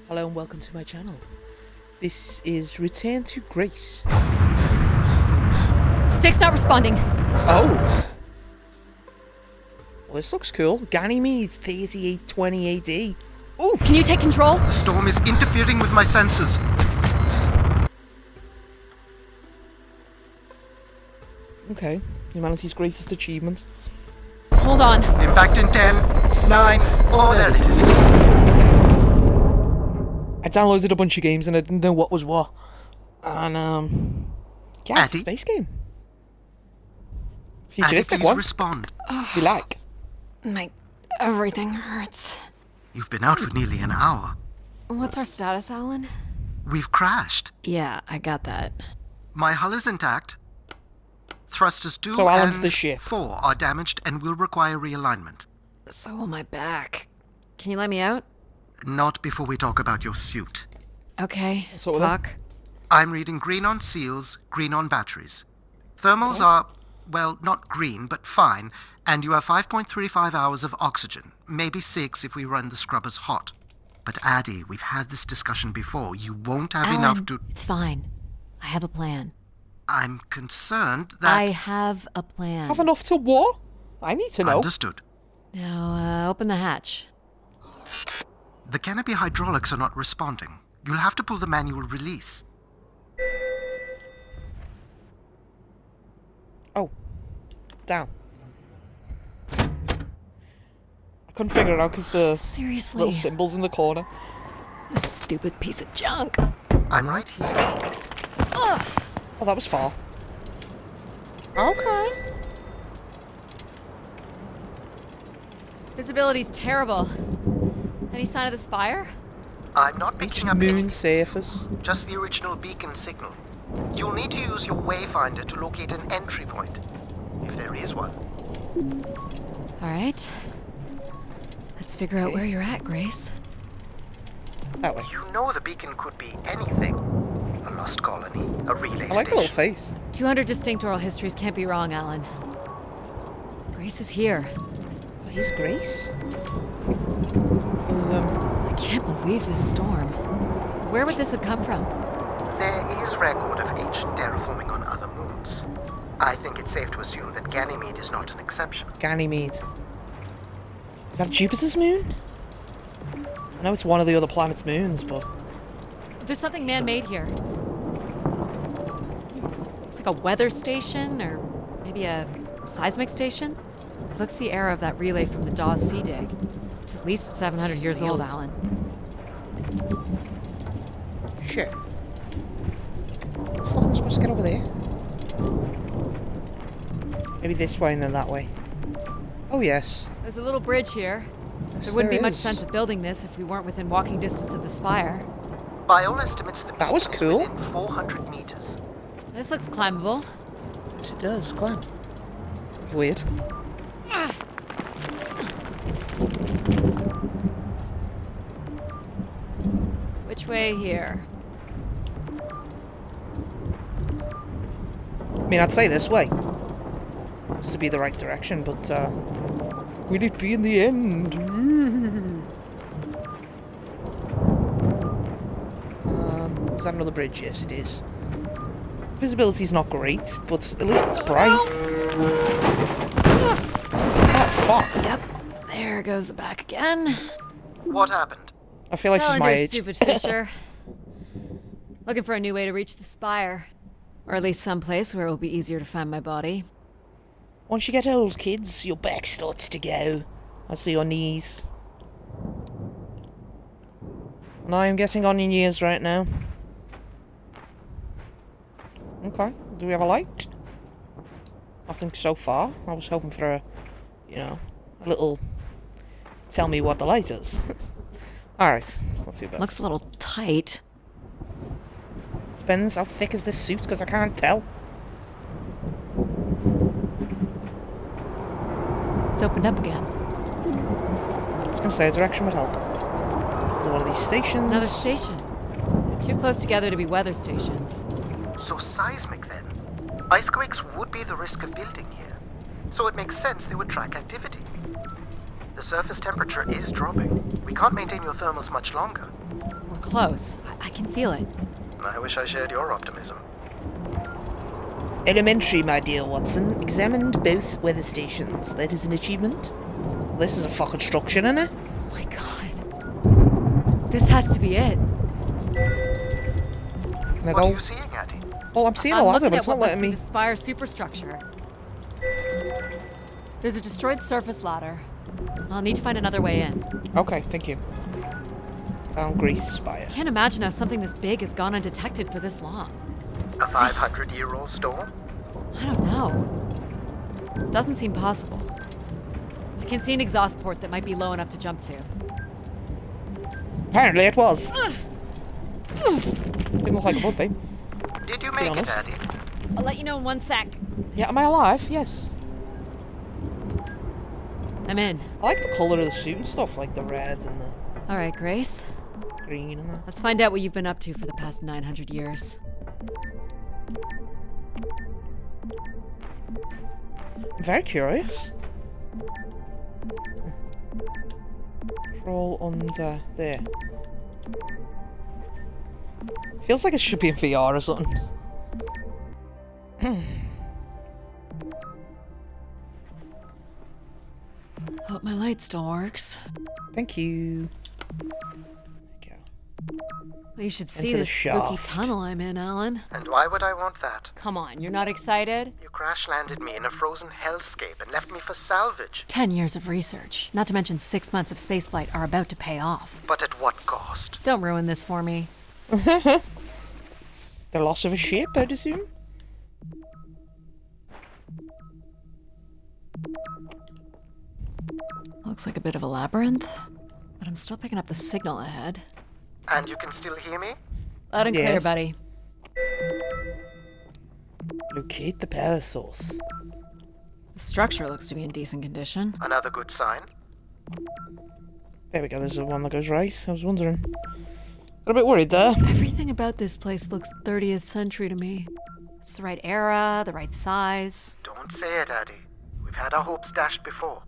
Hello and welcome to my channel. This is Return to Grace. Stick's not responding. Oh! Well, this looks cool. Ganymede 3820 AD. Ooh! Can you take control? The storm is interfering with my senses. Okay. Humanity's greatest achievement. Hold on. Impact in 10, 9, oh, there it is. I downloaded a bunch of games and I didn't know what was what. And, yeah, it's a Addy? space game. Addy, Futuristic please one, respond. if you like. Everything hurts. You've been out for nearly an hour. What's our status, Alan? We've crashed. Yeah, I got that. My hull is intact. Thrusters 2 So Alan's and the ship. 4 are damaged and will require realignment. So will my back. Can you let me out? Not before we talk about your suit. Okay, What's up with talk. I'm reading green on seals, green on batteries. Thermals are, well, not green, but fine, and you have 5.35 hours of oxygen, maybe 6 if we run the scrubbers hot. But Addy, we've had this discussion before. You won't have Alan, enough to... It's fine. I have a plan. I'm concerned that... I have a plan. Have enough to what? I need to know. Understood. Now, open the hatch. The canopy hydraulics are not responding. You'll have to pull the manual release. Oh. Down. I couldn't figure it out because the Seriously? little symbols in the corner. This stupid piece of junk. I'm right here. Ugh. Oh, that was far. Okay. Visibility's terrible. Any sign of the spire? I'm not picking up Moon anything, surface. just the original beacon signal. You'll need to use your wayfinder to locate an entry point, if there is one. All right. Let's figure out Okay. where you're at, Grace. That way. You know the beacon could be anything. A lost colony, a relay I like the little station. face. 200 distinct oral histories can't be wrong, Alan. Grace is here. Oh, here's Grace. I can't believe this storm. Where would this have come from? There is record of ancient terraforming on other moons. I think it's safe to assume that Ganymede is not an exception. Ganymede. Is that Jupiter's moon? I know it's one of the other planet's moons, but... There's something man-made here. Looks like a weather station, or maybe a seismic station. It looks the era of that relay from the Dawes Sea Dig. It's at least 700 years old, Sealed. Alan. Shit. How am I supposed to get over there? Maybe this way and then that way. Oh, yes. There's a little bridge here. Yes, There wouldn't be much is. sense of building this if we weren't within walking distance of the spire. By all estimates, the That was beacon is cool. within 400 meters. This looks climbable. Yes, it does. Climb. Weird. Which way here? I mean, I'd say this way. Just to be the right direction, but, will it be in the end? Is that another bridge? Yes, it is. Visibility's not great, but at least it's bright. Oh, fuck. Yep. There goes the back again. What happened? I feel like she's Fell my into a age. stupid fissure. Looking for a new way to reach the spire. Or at least someplace where it will be easier to find my body. Once you get old, kids, your back starts to go. I see your knees. And I am getting on in years right now. Okay, do we have a light? Nothing so far. I was hoping for a, a little tell me what the light is. Alright, it's not too bad. Looks a little tight. Depends how thick is this suit, because I can't tell. It's opened up again. I was going to say a direction would help. Is it one of these stations? Another station. They're too close together to be weather stations. So seismic then. Icequakes would be the risk of building here. So it makes sense they would track activity. The surface temperature is dropping. We can't maintain your thermals much longer. We're close. I can feel it. I wish I shared your optimism. Elementary, my dear Watson. Examined both weather stations. That is an achievement. This is a fucking structure, isn't it? Oh my god. This has to be it. Can I What go? are you seeing, Addie? Well, I'm seeing a I'm ladder, looking but at it's not what letting must be me. the Spire superstructure. There's a destroyed surface ladder. I'll need to find another way in. Okay, thank you. Found Grease Spire. Can't imagine how something this big has gone undetected for this long. A 500-year-old storm? I don't know. Doesn't seem possible. I can see an exhaust port that might be low enough to jump to. Apparently it was. Didn't look like it would be. Did you be make it, honest. Addie? I'll let you know in 1 sec. Yeah, am I alive? Yes. I'm in. I like the colour of the suit and stuff, like the reds and the All right, Grace. green and the... Let's find out what you've been up to for the past 900 years. I'm very curious. Roll under there. Feels like it should be in VR or something. Hope my light still works. Thank you. There we go. Well, you should see Into the this spooky shaft. tunnel I'm in, Alan. And why would I want that? Come on, you're not excited? You crash-landed me in a frozen hellscape and left me for salvage. 10 years of research, not to mention 6 months of spaceflight, are about to pay off. But at what cost? Don't ruin this for me. The loss of a ship, I'd assume? Looks like a bit of a labyrinth, but I'm still picking up the signal ahead. And you can still hear me? Loud and clear, Yes. buddy. Locate the power source. The structure looks to be in decent condition. Another good sign. There we go, there's the one that goes right. I was wondering. Got a bit worried there. Everything about this place looks 30th century to me. It's the right era, the right size. Don't say it, Addie. We've had our hopes dashed before.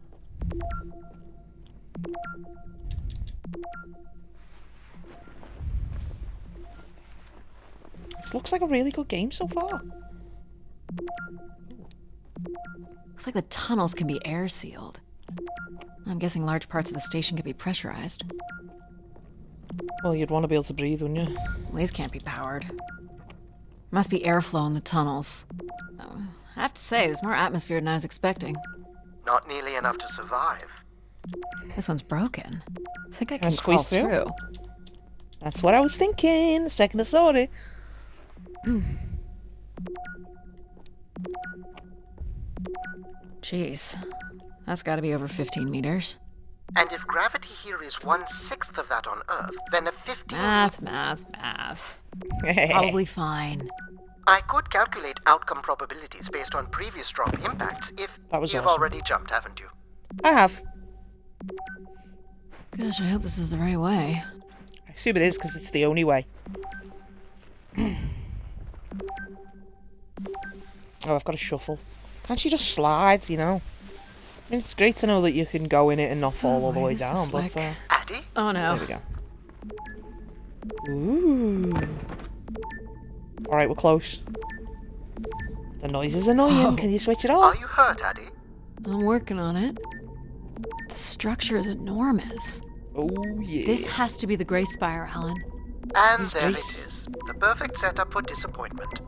This looks like a really good game so far. Looks like the tunnels can be air sealed. I'm guessing large parts of the station can be pressurized. Well, you'd want to be able to breathe, wouldn't you? Well, these can't be powered. Must be airflow in the tunnels. I have to say, there's more atmosphere than I was expecting. Not nearly enough to survive. This one's broken. I think I Can I can squeeze crawl through? through. That's what I was thinking the second I saw it. Jeez. That's gotta be over 15 meters. And if gravity here is 1/6 of that on Earth, then a 15... Math. Probably fine. I could calculate outcome probabilities based on previous drop impacts if That was you've awesome. already jumped, haven't you? I have. Gosh, I hope this is the right way. I assume it is because it's the only way. Oh, I've got to shuffle. Can't she just slide, you know? I mean, it's great to know that you can go in it and not fall all the boy, way this down, is but like- Addie? Oh no. there we go. Ooh. Alright, we're close. The noise is annoying. Oh. Can you switch it Are off? you hurt, Addie? I'm working on it. The structure is enormous. Oh, yeah. This has to be the Grey Spire, Alan. And His there it grace. is. The perfect setup for disappointment.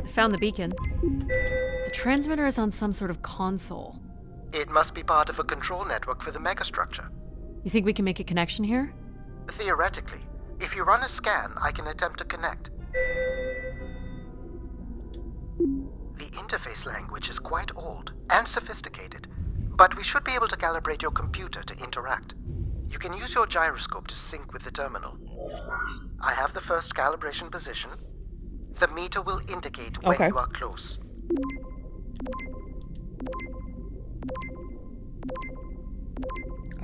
I found the beacon. The transmitter is on some sort of console. It must be part of a control network for the megastructure. You think we can make a connection here? Theoretically, if you run a scan, I can attempt to connect. The interface language is quite old and sophisticated, but we should be able to calibrate your computer to interact. You can use your gyroscope to sync with the terminal. I have the first calibration position. The meter will indicate when Okay. you are close.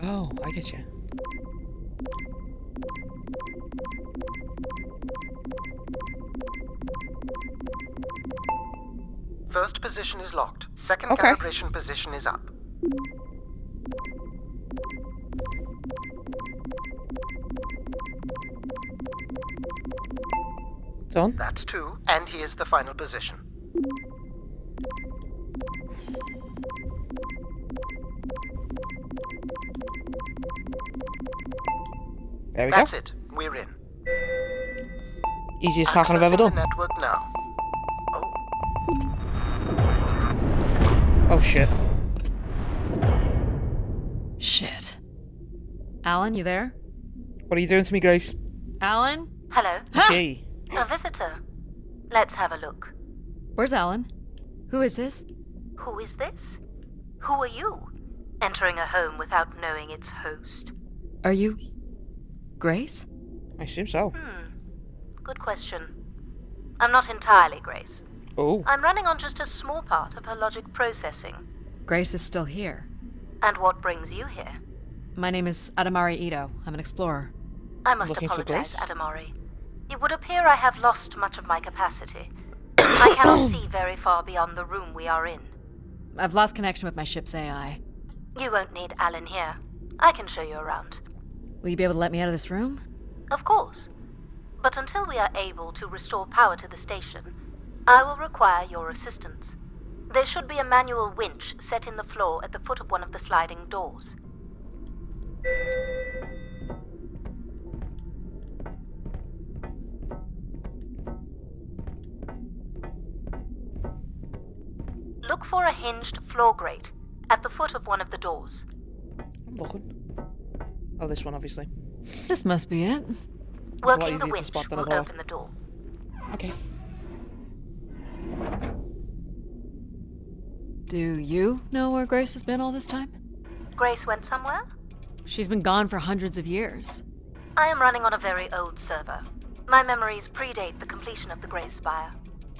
Oh, I get you. First position is locked. Second Okay. calibration position is up. Done. That's 2, and here's the final position. There we go. That's it. We're in. Easiest hacking I've ever Accessing done. the network now. Oh, Oh shit. Shit. Alan, you there? What are you doing to me, Grace? Alan? Hello, Okay. a visitor. Let's have a look. Where's Alan? Who is this? Who is this? Who are you? Entering a home without knowing its host. Are you Grace? I assume so. Good question. I'm not entirely Grace. Oh. I'm running on just a small part of her logic processing. Grace is still here. And what brings you here? My name is Adamari Ito. I'm an explorer. I must Looking for apologize, Grace? Adamari. It would appear I have lost much of my capacity. I cannot see very far beyond the room we are in. I've lost connection with my ship's AI. You won't need Alan here. I can show you around. Will you be able to let me out of this room? Of course. But until we are able to restore power to the station, I will require your assistance. There should be a manual winch set in the floor at the foot of one of the sliding doors. Look for a hinged floor grate at the foot of one of the doors. I'm looking. Oh, this one, obviously. This must be it. lot Working the easier to winch spot than I will thought. open the door. Okay. Do you know where Grace has been all this time? Grace went somewhere? She's been gone for hundreds of years. I am running on a very old server. My memories predate the completion of the Grace Spire.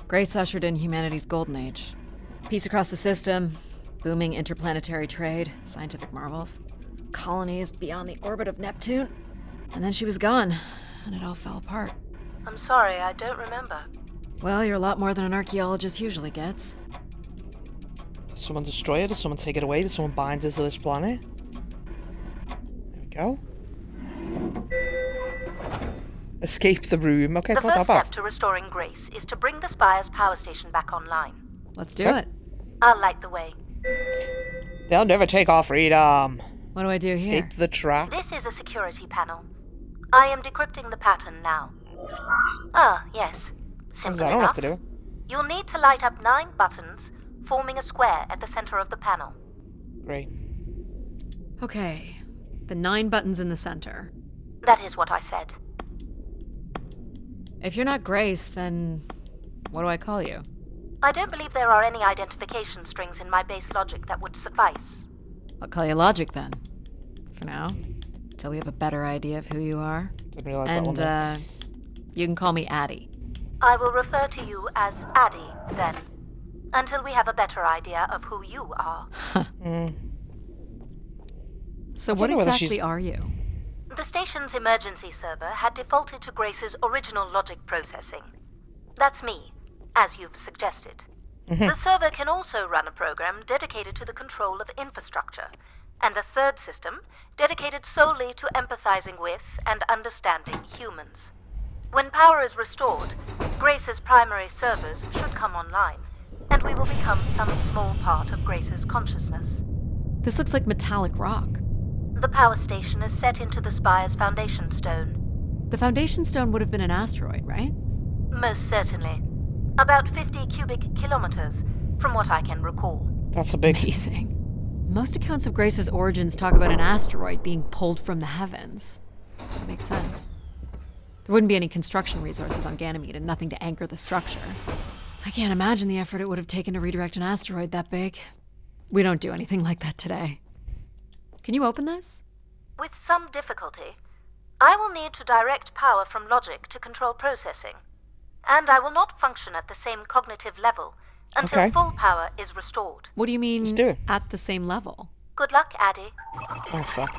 Grace ushered in humanity's golden age. Peace across the system, booming interplanetary trade, scientific marvels, colonies beyond the orbit of Neptune. And then she was gone, and it all fell apart. I'm sorry, I don't remember. Well, you're a lot more than an archaeologist usually gets. Did someone destroy it? Did someone take it away? Did someone bind it to this planet? There we go. Escape the room. Okay, The it's not first that bad. step to restoring Grace is to bring the Spire's power station back online. Let's do Okay. it. I'll light the way. They'll never take our freedom. What do I do here? Escape the trap. This is a security panel. I am decrypting the pattern now. Ah, yes. Simple I don't enough. have to do it. You'll need to light up 9 buttons, forming a square at the center of the panel. Great. Okay. The 9 buttons in the center. That is what I said. If you're not Grace, then what do I call you? I don't believe there are any identification strings in my base logic that would suffice. I'll call you Logic then. For now. Until we have a better idea of who you are. Didn't realize that one. And, there. you can call me Addie. I will refer to you as Addie, then, until we have a better idea of who you are. So I what don't know whether exactly she's- are you? The station's emergency server had defaulted to Grace's original logic processing. That's me, as you've suggested. The server can also run a program dedicated to the control of infrastructure, and a third system dedicated solely to empathizing with and understanding humans. When power is restored, Grace's primary servers should come online, and we will become some small part of Grace's consciousness. This looks like metallic rock. The power station is set into the Spire's foundation stone. The foundation stone would have been an asteroid, right? Most certainly. About 50 cubic kilometers, from what I can recall. That's a big. Amazing. Most accounts of Grace's origins talk about an asteroid being pulled from the heavens. That makes sense. There wouldn't be any construction resources on Ganymede and nothing to anchor the structure. I can't imagine the effort it would have taken to redirect an asteroid that big. We don't do anything like that today. Can you open this? With some difficulty, I will need to direct power from logic to control processing. And I will not function at the same cognitive level until Okay. full power is restored. What do you mean Let's do it. at the same level? Good luck, Addie. Oh, fuck.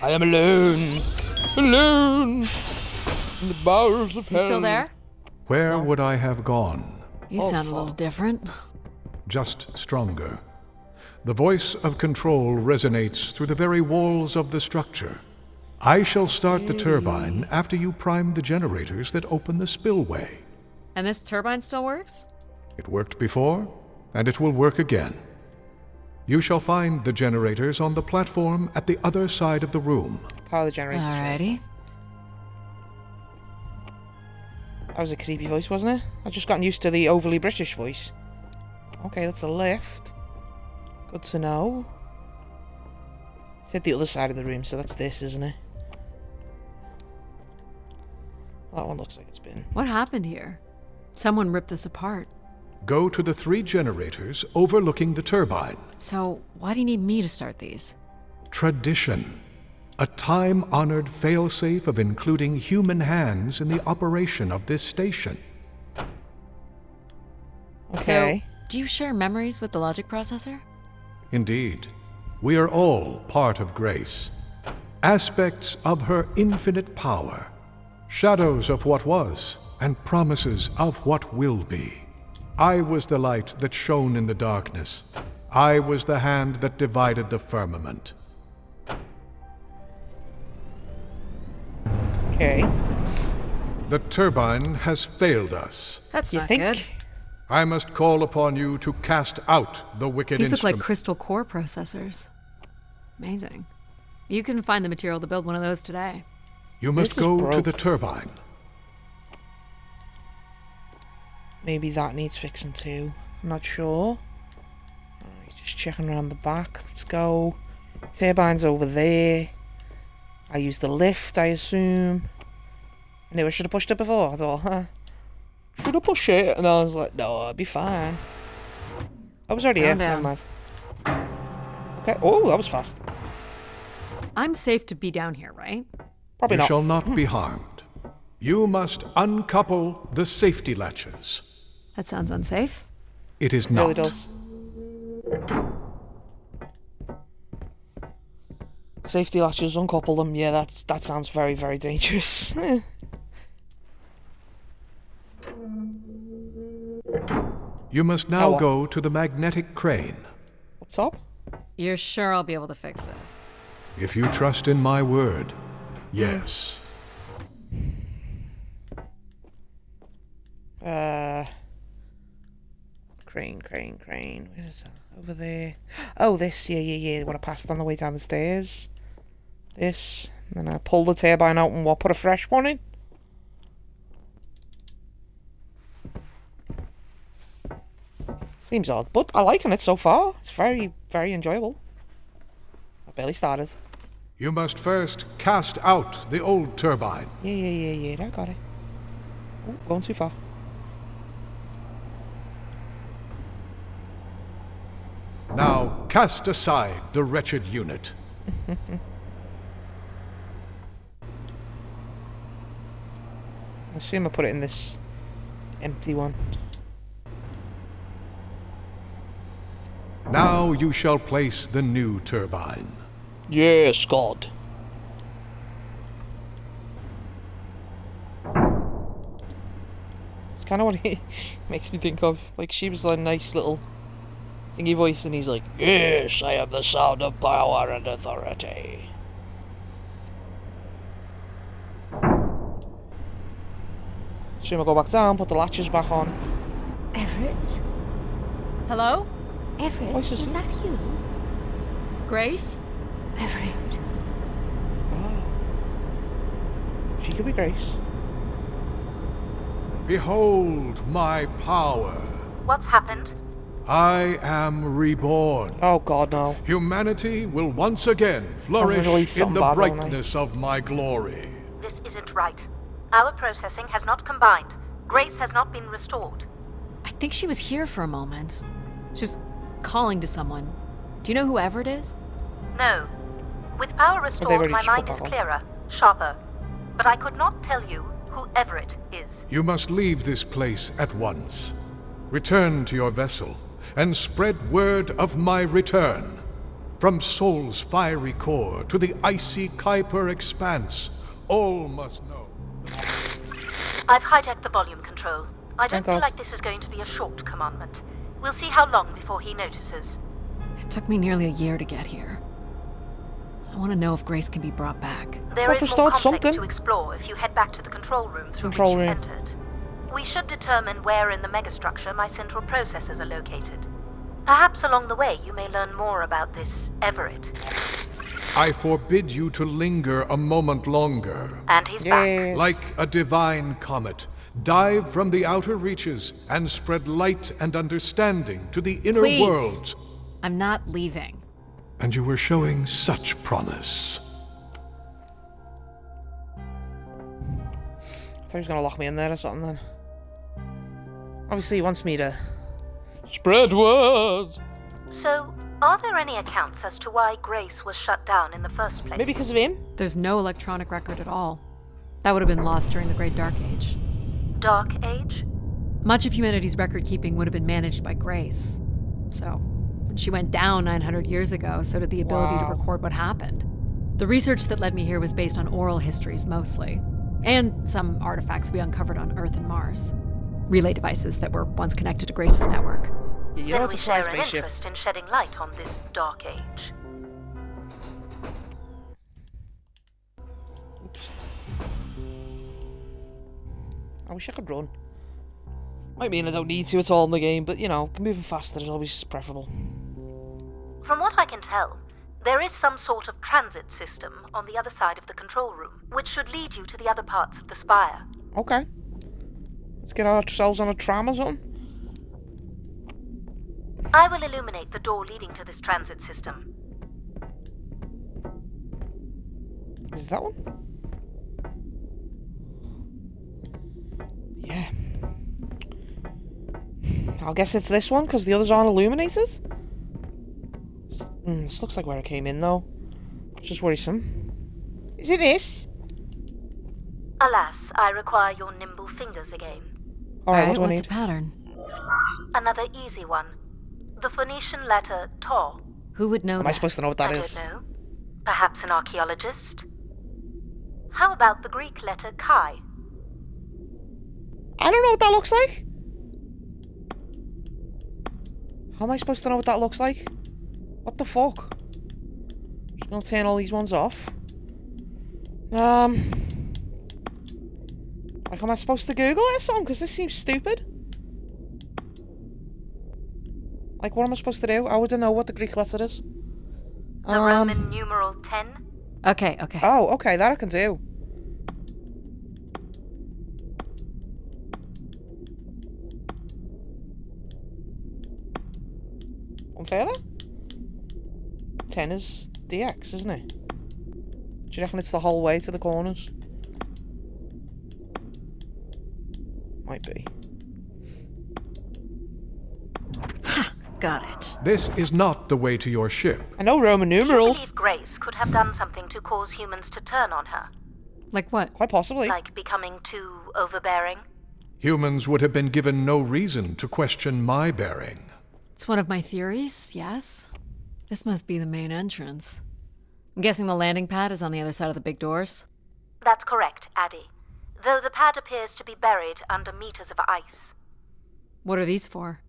I am alone. Alone. In the bowels of hell. You still there? Where would I have gone? You sound a little different. Just stronger. The voice of control resonates through the very walls of the structure. I shall start the turbine after you prime the generators that open the spillway. And this turbine still works? It worked before, and it will work again. You shall find the generators on the platform at the other side of the room. Power the generators. Alrighty. That was a creepy voice, wasn't it? I just gotten used to the overly British voice. Okay, that's a lift. Good to know. It's at the other side of the room, so that's this, isn't it? That one looks like it's been... What happened here? Someone ripped this apart. Go to the 3 generators overlooking the turbine. So, why do you need me to start these? Tradition. A time-honored failsafe of including human hands in the operation of this station. Okay. So, do you share memories with the logic processor? Indeed. We are all part of Grace. Aspects of her infinite power. Shadows of what was, and promises of what will be. I was the light that shone in the darkness. I was the hand that divided the firmament. Okay. The turbine has failed us. That's You not think? good. I must call upon you to cast out the wicked These look instrument. like crystal core processors. Amazing. You can find the material to build one of those today. You This must is go to broke. the turbine. Maybe that needs fixing too. I'm not sure. Alright, just checking around the back. Let's go. Turbine's over there. I used the lift, I assume. I knew I should have pushed it before. I thought, should have pushed it? And I was like, no, I'll be fine. I was already here. Calm down. Never mind. Okay. Oh, that was fast. I'm safe to be down here, right? Probably You not. shall not be harmed. You must uncouple the safety latches. That sounds unsafe. It is It not. really does. Safety latches, uncouple them. Yeah, that sounds very, very dangerous. You must now what? go to the magnetic crane. Up top? You're sure I'll be able to fix this? If you trust in my word, yes. Crane. Where is that? Over there. Oh, this. Yeah. What I passed on the way down the stairs. This. And then I pull the turbine out and put a fresh one in. Seems odd, but I'm liking it so far. It's very, very enjoyable. I barely started. You must first cast out the old turbine. Yeah. I got it. Oh, going too far. Now cast aside the wretched unit. I assume I put it in this empty one. Now you shall place the new turbine. Yes, God. It's kind of what he makes me think of. Like, she was a nice little thingy voice, and he's like, yes, I am the sound of power and authority. Assume I go back down, put the latches back on. Everett? Hello? Everett, Voices- is that you? Grace? Everett. She could be Grace. Behold my power. What's happened? I am reborn. Oh, God, no. Humanity will once again flourish really in something the bad, don't I? brightness of my glory. This isn't right. Our processing has not combined. Grace has not been restored. I think she was here for a moment. She was calling to someone. Do you know who Everett is? No. With power they restored, already my just mind put is that on. clearer, sharper. But I could not tell you who Everett is. You must leave this place at once. Return to your vessel and spread word of my return. From Sol's fiery core to the icy Kuiper expanse, all must know. I've hijacked the volume control. I don't Thank feel God. like this is going to be a short commandment. We'll see how long before he notices. It took me nearly a year to get here. I want to know if Grace can be brought back. There Well, is for more start, complex something. to explore if you head back to the control room through Control which you room. entered. We should determine where in the megastructure my central processors are located. Perhaps along the way you may learn more about this Everett. I forbid you to linger a moment longer. And he's back. Yes. Like a divine comet, dive from the outer reaches and spread light and understanding to the inner Please. worlds. I'm not leaving. And you were showing such promise. I thought he was going to lock me in there or something then. Obviously, he wants me to spread word. So, are there any accounts as to why Grace was shut down in the first place? Maybe because of him? There's no electronic record at all. That would have been lost during the Great Dark Age. Dark Age? Much of humanity's record keeping would have been managed by Grace. So, when she went down 900 years ago, so did the ability to Wow. record what happened. The research that led me here was based on oral histories mostly, and some artifacts we uncovered on Earth and Mars. Relay devices that were once connected to Grace's network. Yeah, you know Then it's we a fly share an spaceship. interest in shedding light on this Dark Age. Oops. I wish I could run. Might mean I don't need to at all in the game, but you know, moving faster is always preferable. From what I can tell, there is some sort of transit system on the other side of the control room, which should lead you to the other parts of the spire. Okay. Let's get ourselves on a tram or something. I will illuminate the door leading to this transit system. Is that one? Yeah. I'll guess it's this one, because the others aren't illuminated? This looks like where I came in, though. It's just worrisome. Is it this? Alas, I require your nimble fingers again. Alright, what do I what's need? the pattern? Another easy one. The Phoenician letter Tau. Who would know Am I that? supposed to know what that I is? don't know. Perhaps an archaeologist? How about the Greek letter Chi? I don't know what that looks like. How am I supposed to know what that looks like? What the fuck? Just gonna turn all these ones off. Like, am I supposed to Google it or something? Because this seems stupid. Like, what am I supposed to do? I wouldn't know what the Greek letter is. The Roman numeral 10? Okay. Oh, okay, that I can do. One further? 10 is DX, isn't it? Do you reckon it's the whole way to the corners? Might be. Got it. This is not the way to your ship. I know Roman Do you numerals. believe Grace could have done something to cause humans to turn on her? Like what? Quite possibly. Like becoming too overbearing? Humans would have been given no reason to question my bearing. It's one of my theories, yes. This must be the main entrance. I'm guessing the landing pad is on the other side of the big doors. That's correct, Addy. Though the pad appears to be buried under meters of ice. What are these for?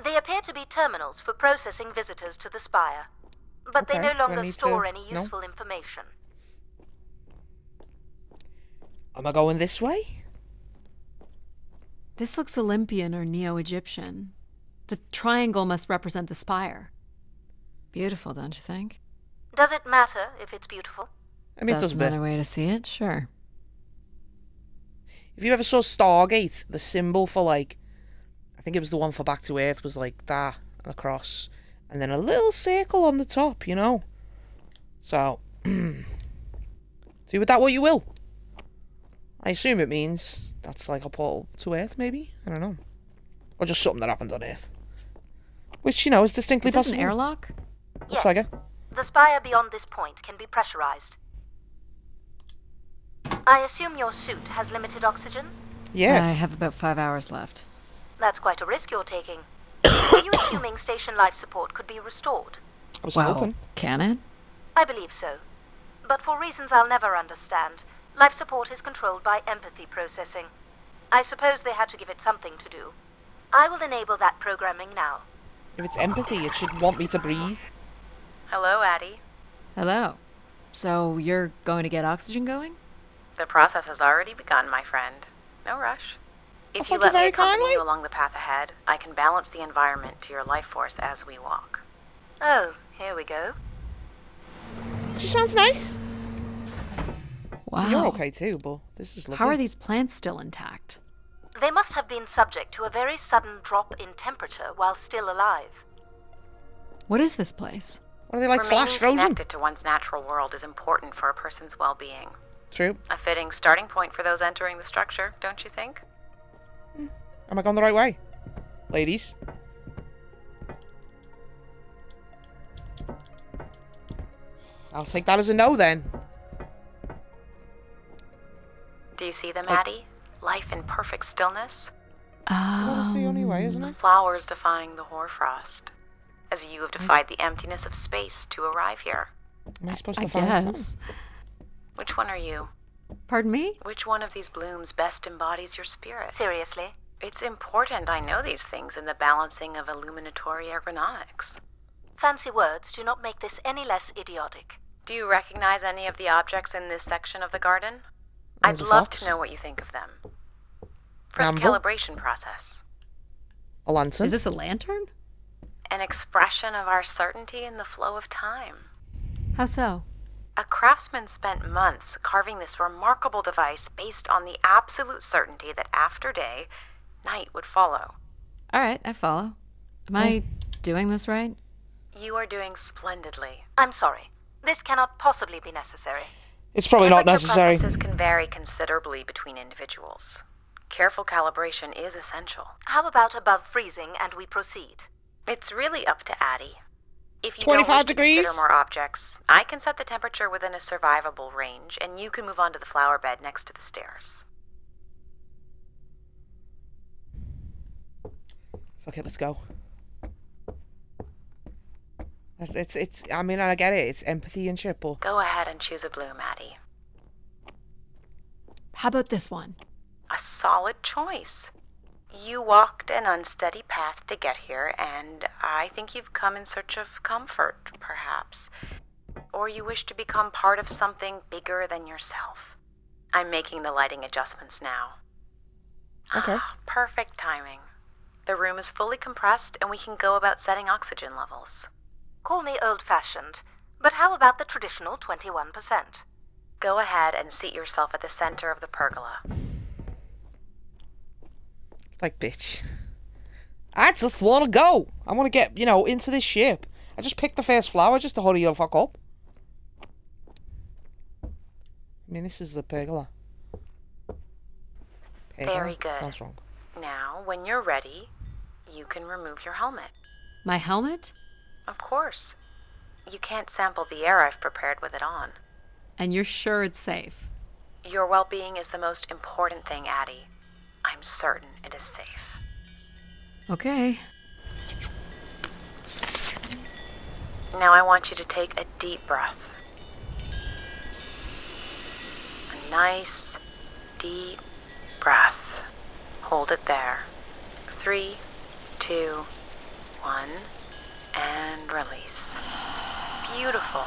They appear to be terminals for processing visitors to the spire. But they Okay, no do I longer need store to- any no? useful information. Am I going this way? This looks Olympian or Neo-Egyptian. The triangle must represent the spire. Beautiful, don't you think? Does it matter if it's beautiful? I mean, it That's does a bit. another way to see it, sure. If you ever saw Stargate, the symbol for, like, I think it was the one for Back to Earth was like that, and the cross, and then a little circle on the top, you know? So, do with that what you will. I assume it means that's like a portal to Earth, maybe? I don't know. Or just something that happened on Earth. Which, you know, is distinctly Is this possible. an airlock? Looks Yes. like it. The spire beyond this point can be pressurized. I assume your suit has limited oxygen? Yes. I have about 5 hours left. That's quite a risk you're taking. Are you assuming station life support could be restored? I was hoping. Can it? I believe so. But for reasons I'll never understand, life support is controlled by empathy processing. I suppose they had to give it something to do. I will enable that programming now. If it's empathy, it should want me to breathe. Hello, Addie. Hello. So you're going to get oxygen going? The process has already begun, my friend. No rush. If you thank you let me very accompany kindly. you along the path ahead, I can balance the environment to your life force as we walk. Oh, here we go. She sounds nice. Wow. You're okay too, but this is lovely. How are these plants still intact? They must have been subject to a very sudden drop in temperature while still alive. What is this place? What are they, like Remaining flash frozen? connected to one's natural world is important for a person's well-being. True. A fitting starting point for those entering the structure, don't you think? Am I going the right way? Ladies? I'll take that as a no then. Do you see them, Addie? Life in perfect stillness. That's the only way, isn't it? Flowers defying the hoarfrost. As you have defied the emptiness of space to arrive here. Am I supposed I to find guess. some? Which one are you? Pardon me? Which one of these blooms best embodies your spirit? Seriously? It's important I know these things in the balancing of illuminatory ergonomics. Fancy words do not make this any less idiotic. Do you recognize any of the objects in this section of the garden? There's I'd a love fox. to know what you think of them. For Amber? the calibration process. A lantern? Is this a lantern? An expression of our certainty in the flow of time. How so? A craftsman spent months carving this remarkable device based on the absolute certainty that after day, night would follow. All right, I follow. Am I doing this right? You are doing splendidly. I'm sorry. This cannot possibly be necessary. It's probably not Temperature necessary. preferences can vary considerably between individuals. Careful calibration is essential. How about above freezing and we proceed? It's really up to Addie. If you 25 don't wish degrees? to consider more objects, I can set the temperature within a survivable range, and you can move on to the flower bed next to the stairs. Fuck it, let's go. It's, I mean, I get it. It's empathy and shit, but Go ahead and choose a bloom, Addie. How about this one? A solid choice. You walked an unsteady path to get here, and I think you've come in search of comfort, perhaps. Or you wish to become part of something bigger than yourself. I'm making the lighting adjustments now. okay. Perfect timing. The room is fully compressed, and we can go about setting oxygen levels. Call me old-fashioned, but how about the traditional 21%? Go ahead and seat yourself at the center of the pergola. Like, bitch. I just want to go. I want to get, into this ship. I just picked the first flower just to hurry you the fuck up. I mean, this is the pergola. Very good. Sounds wrong. Now, when you're ready, you can remove your helmet. My helmet? Of course. You can't sample the air I've prepared with it on. And you're sure it's safe? Your well-being is the most important thing, Addie. I'm certain it is safe. Okay. Now I want you to take a deep breath. A nice, deep breath. Hold it there. 3, 2, 1, and release. Beautiful.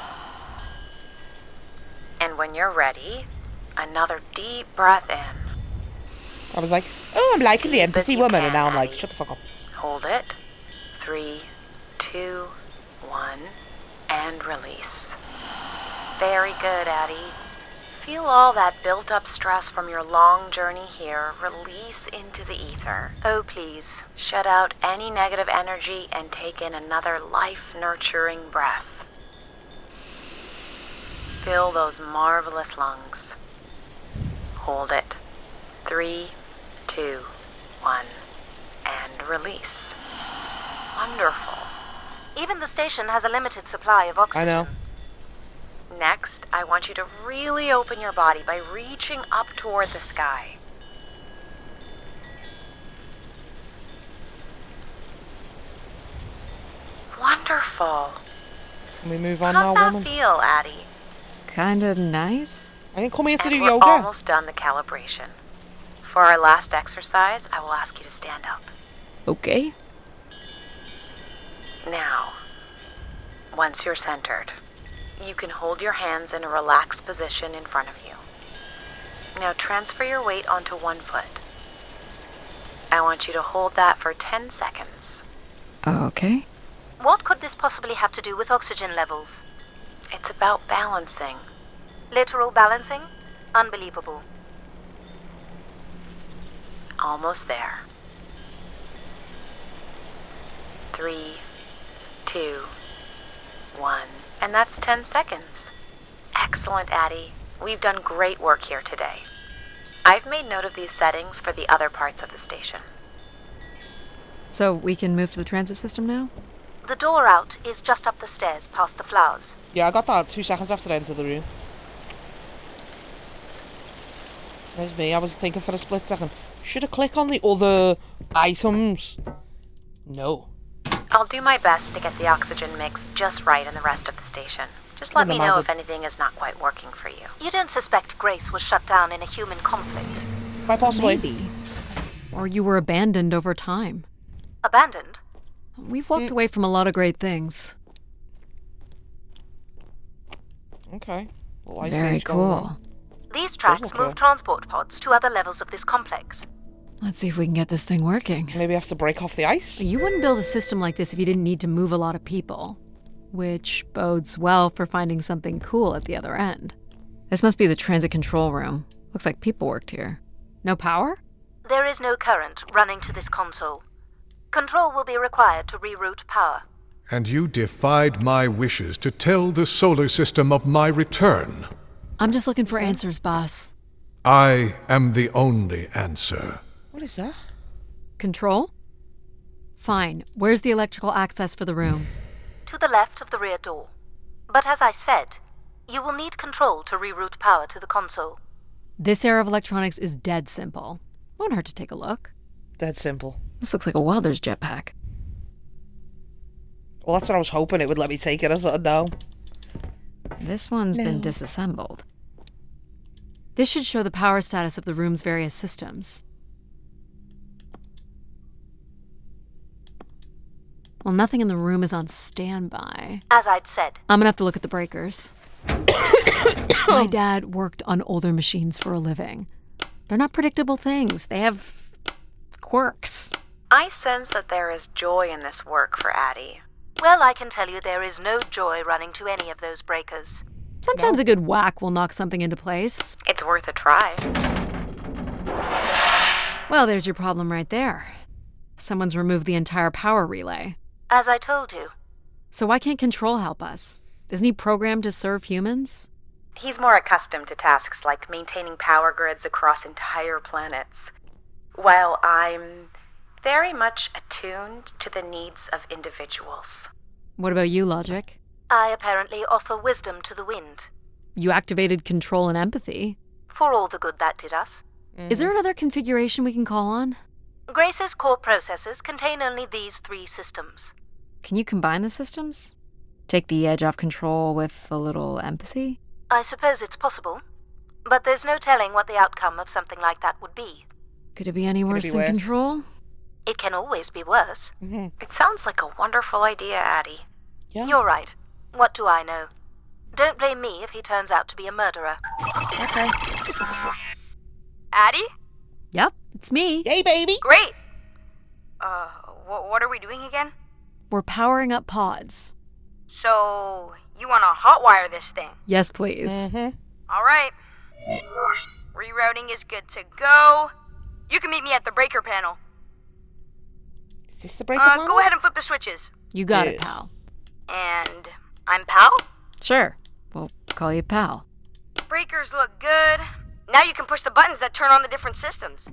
And when you're ready, another deep breath in. I was like, oh, I'm liking the Deep as empathy you woman. can, And now I'm like, Addie. shut the fuck up. Hold it. 3, 2, 1, and release. Very good, Addie. Feel all that built-up stress from your long journey here release into the ether. Oh, please. Shut out any negative energy and take in another life-nurturing breath. Fill those marvelous lungs. Hold it. 3, 2, 1, and release. Wonderful. Even the station has a limited supply of oxygen. I know. Next, I want you to really open your body by reaching up toward the sky. Wonderful. Can we move on How's now, that woman? feel, Addie? Kinda nice? I didn't come here to And do we're yoga. almost done the calibration. For our last exercise, I will ask you to stand up. Okay. Now, once you're centered, You can hold your hands in a relaxed position in front of you. Now transfer your weight onto one foot. I want you to hold that for 10 seconds. Okay. What could this possibly have to do with oxygen levels? It's about balancing. Literal balancing? Unbelievable. Almost there. 3, 2, 1. And that's 10 seconds. Excellent, Addie. We've done great work here today. I've made note of these settings for the other parts of the station. So we can move to the transit system now? The door out is just up the stairs past the flowers. Yeah, I got that 2 seconds after I entered the room. There's me. I was thinking for a split second. Should I click on the other items? No. I'll do my best to get the oxygen mix just right in the rest of the station. Just let me know if anything is not quite working for you. You don't suspect Grace was shut down in a human conflict? Quite possibly. Maybe. Or you were abandoned over time. Abandoned? We've walked away from a lot of great things. Okay. Well, I see Very what's going on. cool. These tracks look move good. transport pods to other levels of this complex. Let's see if we can get this thing working. Maybe I have to break off the ice? You wouldn't build a system like this if you didn't need to move a lot of people. Which bodes well for finding something cool at the other end. This must be the transit control room. Looks like people worked here. No power? There is no current running to this console. Control will be required to reroute power. And you defied my wishes to tell the solar system of my return. I'm just looking for answers, boss. I am the only answer. What is that? Control? Fine. Where's the electrical access for the room? To the left of the rear door. But as I said, you will need control to reroute power to the console. This era of electronics is dead simple. Won't hurt to take a look. Dead simple. This looks like a welder's jetpack. Well, that's what I was hoping it would let me take it. I said no. This one's been disassembled. This should show the power status of the room's various systems. Well, nothing in the room is on standby. As I'd said, I'm gonna have to look at the breakers. My dad worked on older machines for a living. They're not predictable things. They have quirks. I sense that there is joy in this work for Addie. well, I can tell you there is no joy running to any of those breakers. Sometimes a good whack will knock something into place. It's worth a try. Well, there's your problem right there. Someone's removed the entire power relay. As I told you, So why can't Control help us? Isn't he programmed to serve humans? He's more accustomed to tasks like maintaining power grids across entire planets, while I'm very much attuned to the needs of individuals. What about you, Logic? I apparently offer wisdom to the wind, You activated Control and Empathy. for all the good that did us. Is there another configuration we can call on? Grace's core processors contain only these 3 systems. Can you combine the systems? Take the edge off Control with a little empathy? I suppose it's possible, but there's no telling what the outcome of something like that would be. Could it be any worse be than worse? Control? It can always be worse. It sounds like a wonderful idea, Addie. Yeah. You're right. What do I know? Don't blame me if he turns out to be a murderer. Okay. Addie? Yep, it's me. Yay, baby! Great! What are we doing again? We're powering up pods. So, you want to hotwire this thing? Yes, please. Mm-hmm. Alright. Rerouting is good to go. You can meet me at the breaker panel. Is this the breaker panel? Go ahead and flip the switches. You got it, Yes. pal. And I'm Pal. Sure. We'll call you pal. Breakers look good. Now you can push the buttons that turn on the different systems.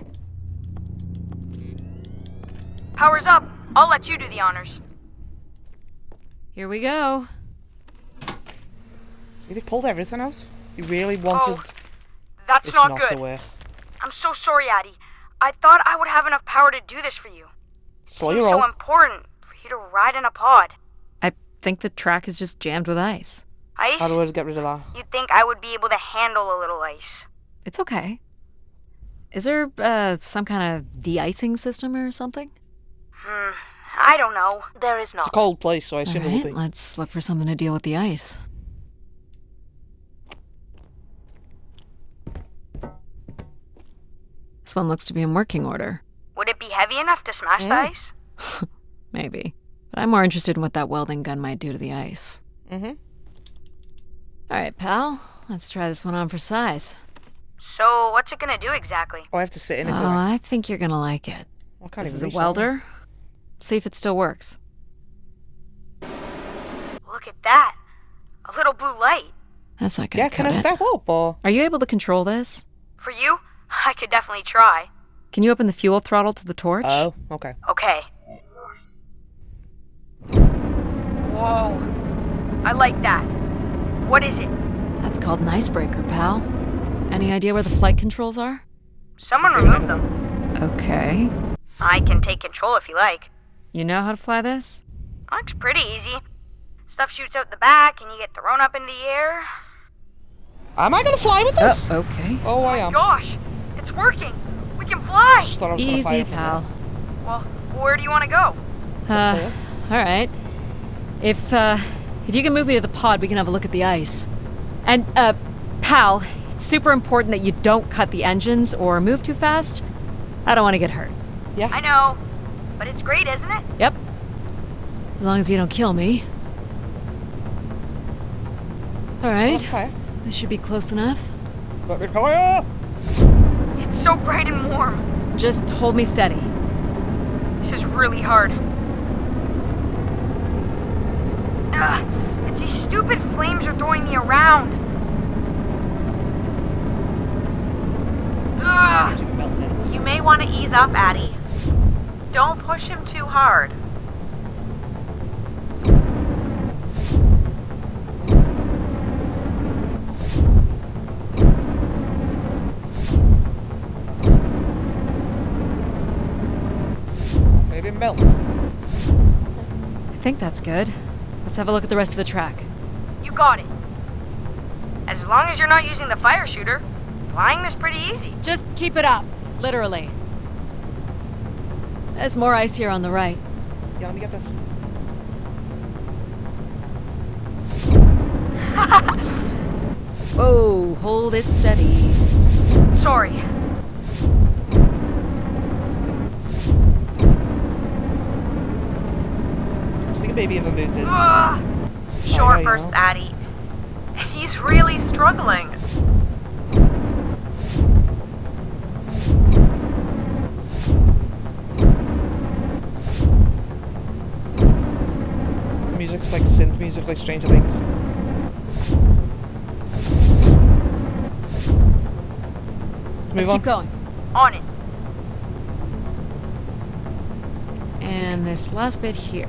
Power's up. I'll let you do the honors. Here we go. See, they pulled everything out. You really wanted That's this not not good. to work. I'm so sorry, Addie. I thought I would have enough power to do this for you. So Seems you're so all. important for you to ride in a pod. I think the track is just jammed with ice. Ice? How do I get rid of that? You'd think I would be able to handle a little ice. It's okay. Is there some kind of de-icing system or something? I don't know. There is It's a not. cold place, so I assume it Alright, will be. let's look for something to deal with the ice. This one looks to be in working order. Would it be heavy enough to smash the ice? Maybe. But I'm more interested in what that welding gun might do to the ice. Mm-hmm. Alright, pal. Let's try this one on for size. So, what's it gonna do exactly? Oh, I have to sit in it, Oh, do I? I think you're gonna like it. I can't This is even a reach that welder. See if it still works. Look at that. A little blue light. That's not one. gonna Yeah, can I cut it. step up, or...? Are you able to control this? For you, I could definitely try. Can you open the fuel throttle to the torch? Oh, okay. Okay. Whoa. I like that. What is it? That's called an icebreaker, pal. Any idea where the flight controls are? Someone removed them. Okay. I can take control if you like. You know how to fly this? Looks pretty easy. Stuff shoots out the back and you get thrown up in the air. Am I gonna fly with this? Okay. Oh, I am. Gosh, it's working. We can fly. Just thought I was gonna fire Easy, from pal. Well, where do you want to go? Alright. If you can move me to the pod, we can have a look at the ice. And, pal, it's super important that you don't cut the engines or move too fast. I don't want to get hurt. Yeah. I know, but it's great, isn't it? Yep. As long as you don't kill me. Alright. Okay. This should be close enough. Let me fire! It's so bright and warm. Just hold me steady. This is really hard. It's these stupid flames are throwing me around. Seems to be melting anything. You may want to ease up, Addie. Don't push him too hard. Maybe it melts. I think that's good. Let's have a look at the rest of the track. You got it. As long as you're not using the fire shooter, flying is pretty easy. Just keep it up. Literally. There's more ice here on the right. Yeah, let me get this. Whoa, hold it steady. Sorry. I was thinking maybe if I moved it. Short you bursts, know. Addie. He's really struggling. Music's like synth music, like Stranger Things. Let's move Let's on. keep going. On it. And this last bit here.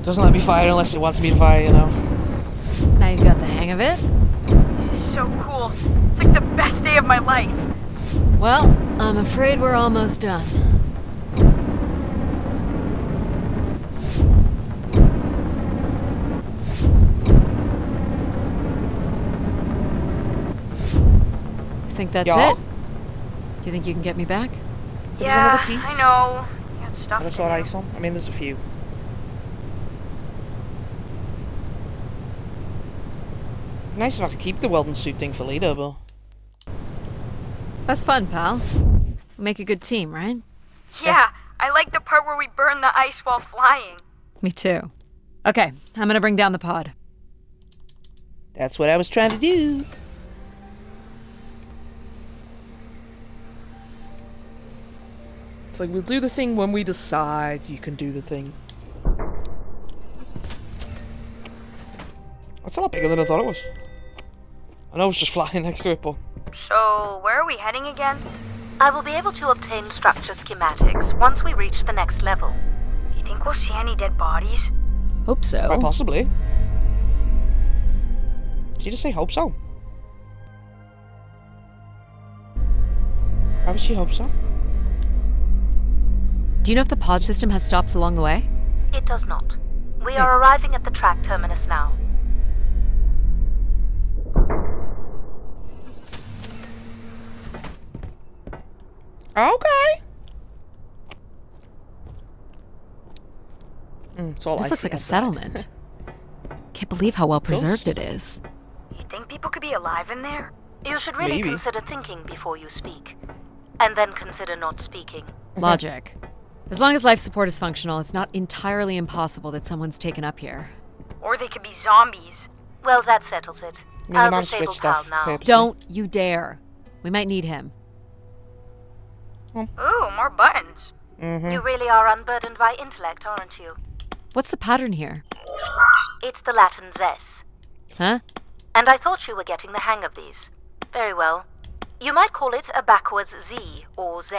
Doesn't let me fire unless it wants me to fire, you know. Now you've got the hang of it. This is so cool. It's like the best day of my life. Well, I'm afraid we're almost done. Think that's Yeah? it? Do you think you can get me back? There's Yeah, another piece. I know. You got stuff I to saw do. ice on. I mean, there's a few. Nice if I could keep the welding suit thing for later, but... That's fun, pal. We make a good team, right? Yeah, I like the part where we burn the ice while flying. Me too. Okay, I'm gonna bring down the pod. That's what I was trying to do. It's like, we'll do the thing when we decide you can do the thing. That's a lot bigger than I thought it was. I know I was just flying next to it, but... So, where are we heading again? I will be able to obtain structure schematics once we reach the next level. You think we'll see any dead bodies? Hope so. Quite possibly. Did you just say hope so? Why would she hope so? Do you know if the pod system has stops along the way? It does not. We are arriving at the track terminus now. Okay. It's all This looks icy like a outside. settlement. Can't believe how well preserved it is. You think people could be alive in there? You should really Maybe. consider thinking before you speak. And then consider not speaking. Logic. As long as life support is functional, it's not entirely impossible that someone's taken up here. Or they could be zombies. Well, that settles it. Me and I'll your mum disable switched Pal off now. purposely. Don't you dare. We might need him. Ooh, more buttons. You really are unburdened by intellect, aren't you? What's the pattern here? It's the Latin zes. Huh? And I thought you were getting the hang of these. Very well. You might call it a backwards Z or Z.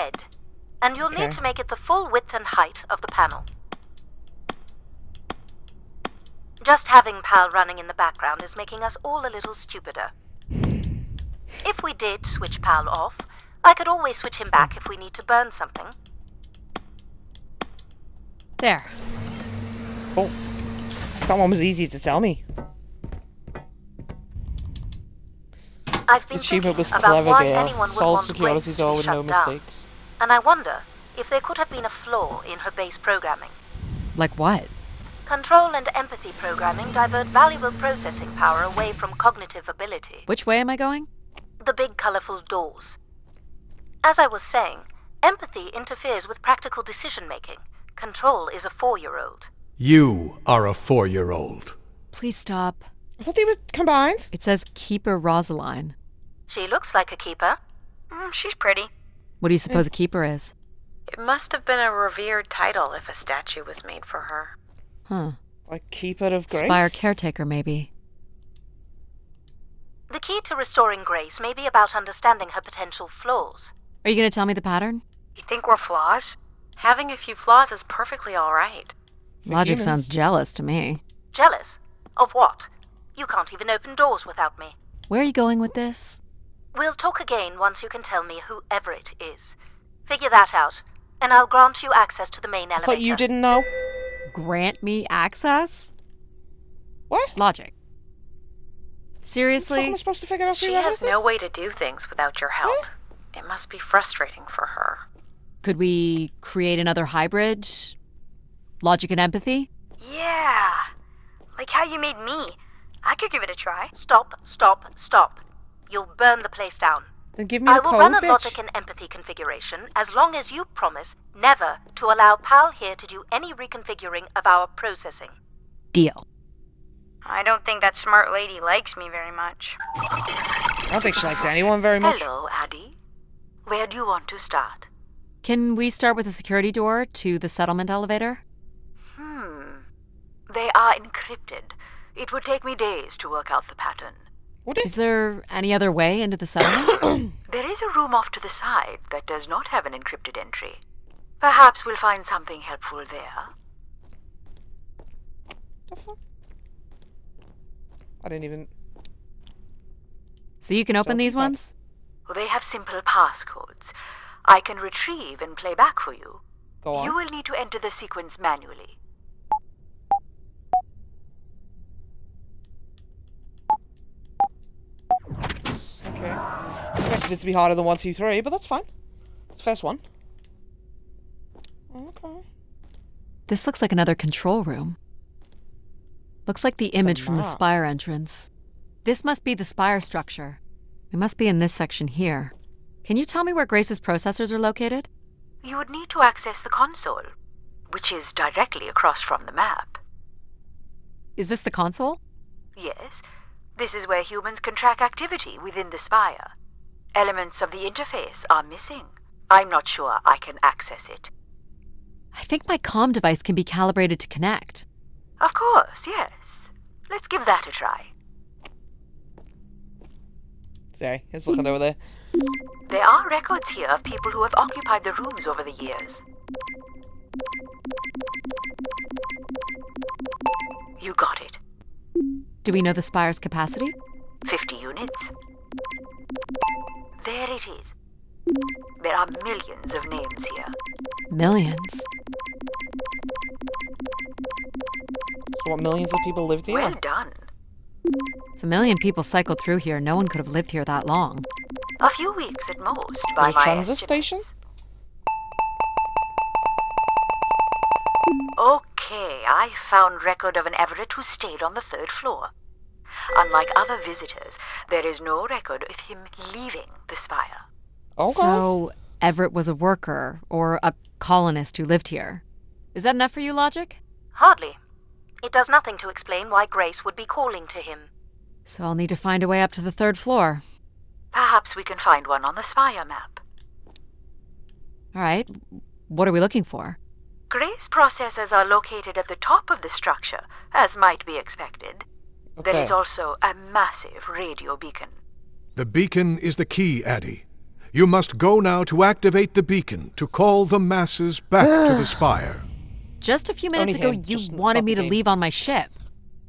And you'll Okay. need to make it the full width and height of the panel. Just having Pal running in the background is making us all a little stupider. If we did switch Pal off, I could always switch him back if we need to burn something. There. Oh, that one was easy to tell me. I've been The achievement thinking was about clever, why girl. anyone would Solid want security Grace to door be with no shut down. mistakes. And I wonder if there could have been a flaw in her base programming. Like what? Control and empathy programming divert valuable processing power away from cognitive ability. Which way am I going? The big colorful doors. As I was saying, empathy interferes with practical decision-making. Control is a 4-year-old. You are a 4-year-old. Please stop. I thought they were combined. It says Keeper Rosaline. She looks like a keeper. She's pretty. What do you suppose a keeper is? It must have been a revered title if a statue was made for her. Huh. Like Keeper of Grace. Spire caretaker, maybe. The key to restoring Grace may be about understanding her potential flaws. Are you going to tell me the pattern? You think we're flaws? Having a few flaws is perfectly all right. Logic humans. sounds jealous to me. Jealous? Of what? You can't even open doors without me. Where are you going with this? We'll talk again once you can tell me who Everett is. Figure that out, and I'll grant you access to the main I elevator. thought you didn't know. Grant me access? What? Logic. How am Seriously? I supposed to figure out who She that has is? no way to do things without your help. It must be frustrating for her. Could we create another hybrid? Logic and empathy? Yeah. Like how you made me. I could give it a try. Stop, stop, stop. You'll burn the place down. Then give me I the will code, run a bitch. logic and empathy configuration as long as you promise never to allow Pal here to do any reconfiguring of our processing. Deal. I don't think that smart lady likes me very much. I don't think she likes anyone very much. Hello, Addie. Where do you want to start? Can we start with the security door to the settlement elevator? They are encrypted. It would take me days to work out the pattern. Would Is it? there any other way into the settlement? There is a room off to the side that does not have an encrypted entry. Perhaps we'll find something helpful there. The fuck? I didn't even. So you can open these Self-defense. ones? They have simple passcodes. I can retrieve and play back for you. Go on. You will need to enter the sequence manually. Okay. Expected it to be harder than 1, 2, 3, but that's fine. It's the first one. Okay. This looks like another control room. Looks like the image from the map. spire entrance. This must be the spire structure. We must be in this section here. Can you tell me where Grace's processors are located? You would need to access the console, which is directly across from the map. Is this the console? Yes, this is where humans can track activity within the spire. Elements of the interface are missing. I'm not sure I can access it. I think my comm device can be calibrated to connect. Of course, yes. Let's give that a try. Sorry, he's looking over there. There are records here of people who have occupied the rooms over the years. You got it. Do we know the spire's capacity? 50 units. There it is. There are millions of names here. Millions. So what, millions of people lived here? Well done. If a million people cycled through here, no one could have lived here that long. A few weeks at most, by a my transit station? estimates. Okay, I found record of an Everett who stayed on the 3rd floor. unlike other visitors, there is no record of him leaving the spire. Okay. So, Everett was a worker or a colonist who lived here. Is that enough for you, Logic? Hardly. It does nothing to explain why Grace would be calling to him. So I'll need to find a way up to the 3rd floor. Perhaps we can find one on the spire map. All right. What are we looking for? Grace processors are located at the top of the structure, as might be expected. There is also a massive radio beacon. The beacon is the key, Addie. You must go now to activate the beacon to call the masses back to the spire. Just a few minutes Only ago, him, you just wanted not me the to game. leave on my ship.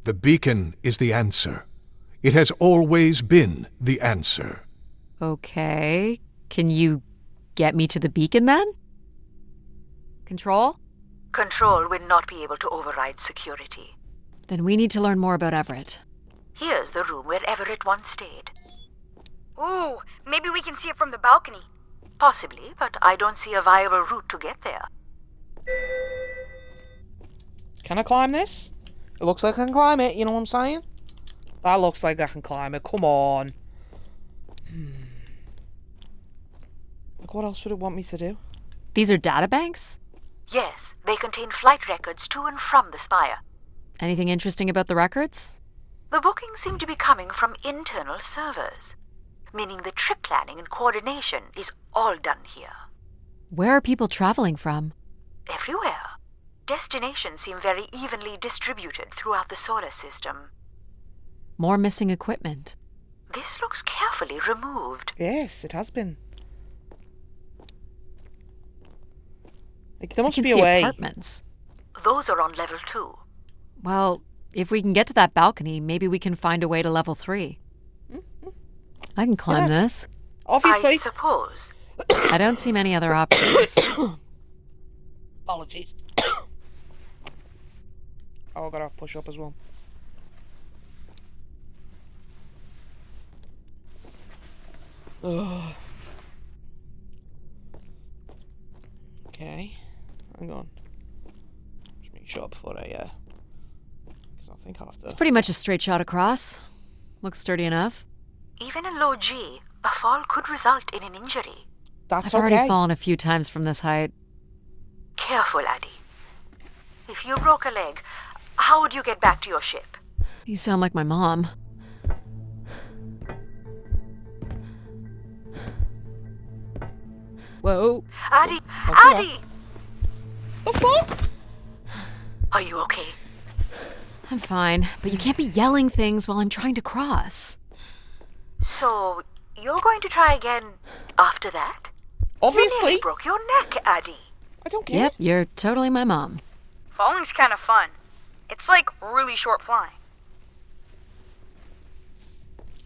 The beacon is the answer. It has always been the answer. Okay. Can you get me to the beacon then? Control? Control will not be able to override security. Then we need to learn more about Everett. Here's the room where Everett once stayed. Ooh, maybe we can see it from the balcony. Possibly, but I don't see a viable route to get there. Can I climb this? It looks like I can climb it, you know what I'm saying? That looks like I can climb it, come on. Like, what else would it want me to do? These are databanks? Yes, they contain flight records to and from the spire. Anything interesting about the records? The bookings seem to be coming from internal servers, meaning the trip planning and coordination is all done here. Where are people traveling from? Everywhere. Destinations seem very evenly distributed throughout the solar system. More missing equipment. This looks carefully removed. Yes, it has been. Like, there I must can be a see way. apartments. Those are on level 2. Well, if we can get to that balcony, maybe we can find a way to level 3. I can climb this. Obviously. I suppose. I don't see many other options. Apologies. Oh, I gotta push up as well. Ugh. Okay. Hang on. Just make sure before I, because I think I'll have to... It's pretty much a straight shot across. Looks sturdy enough. Even in low G, a fall could result in an injury. That's I've already okay. fallen a few times from this height. Careful, Addie. If you broke a leg, how would you get back to your ship? You sound like my mom. Whoa. Addie! Okay. Addie! The fuck? Are you okay? I'm fine, but you can't be yelling things while I'm trying to cross. So, you're going to try again after that? You Obviously. nearly broke your neck, Addie. I don't care. Yep, you're totally my mom. Falling's kind of fun. It's like really short flying.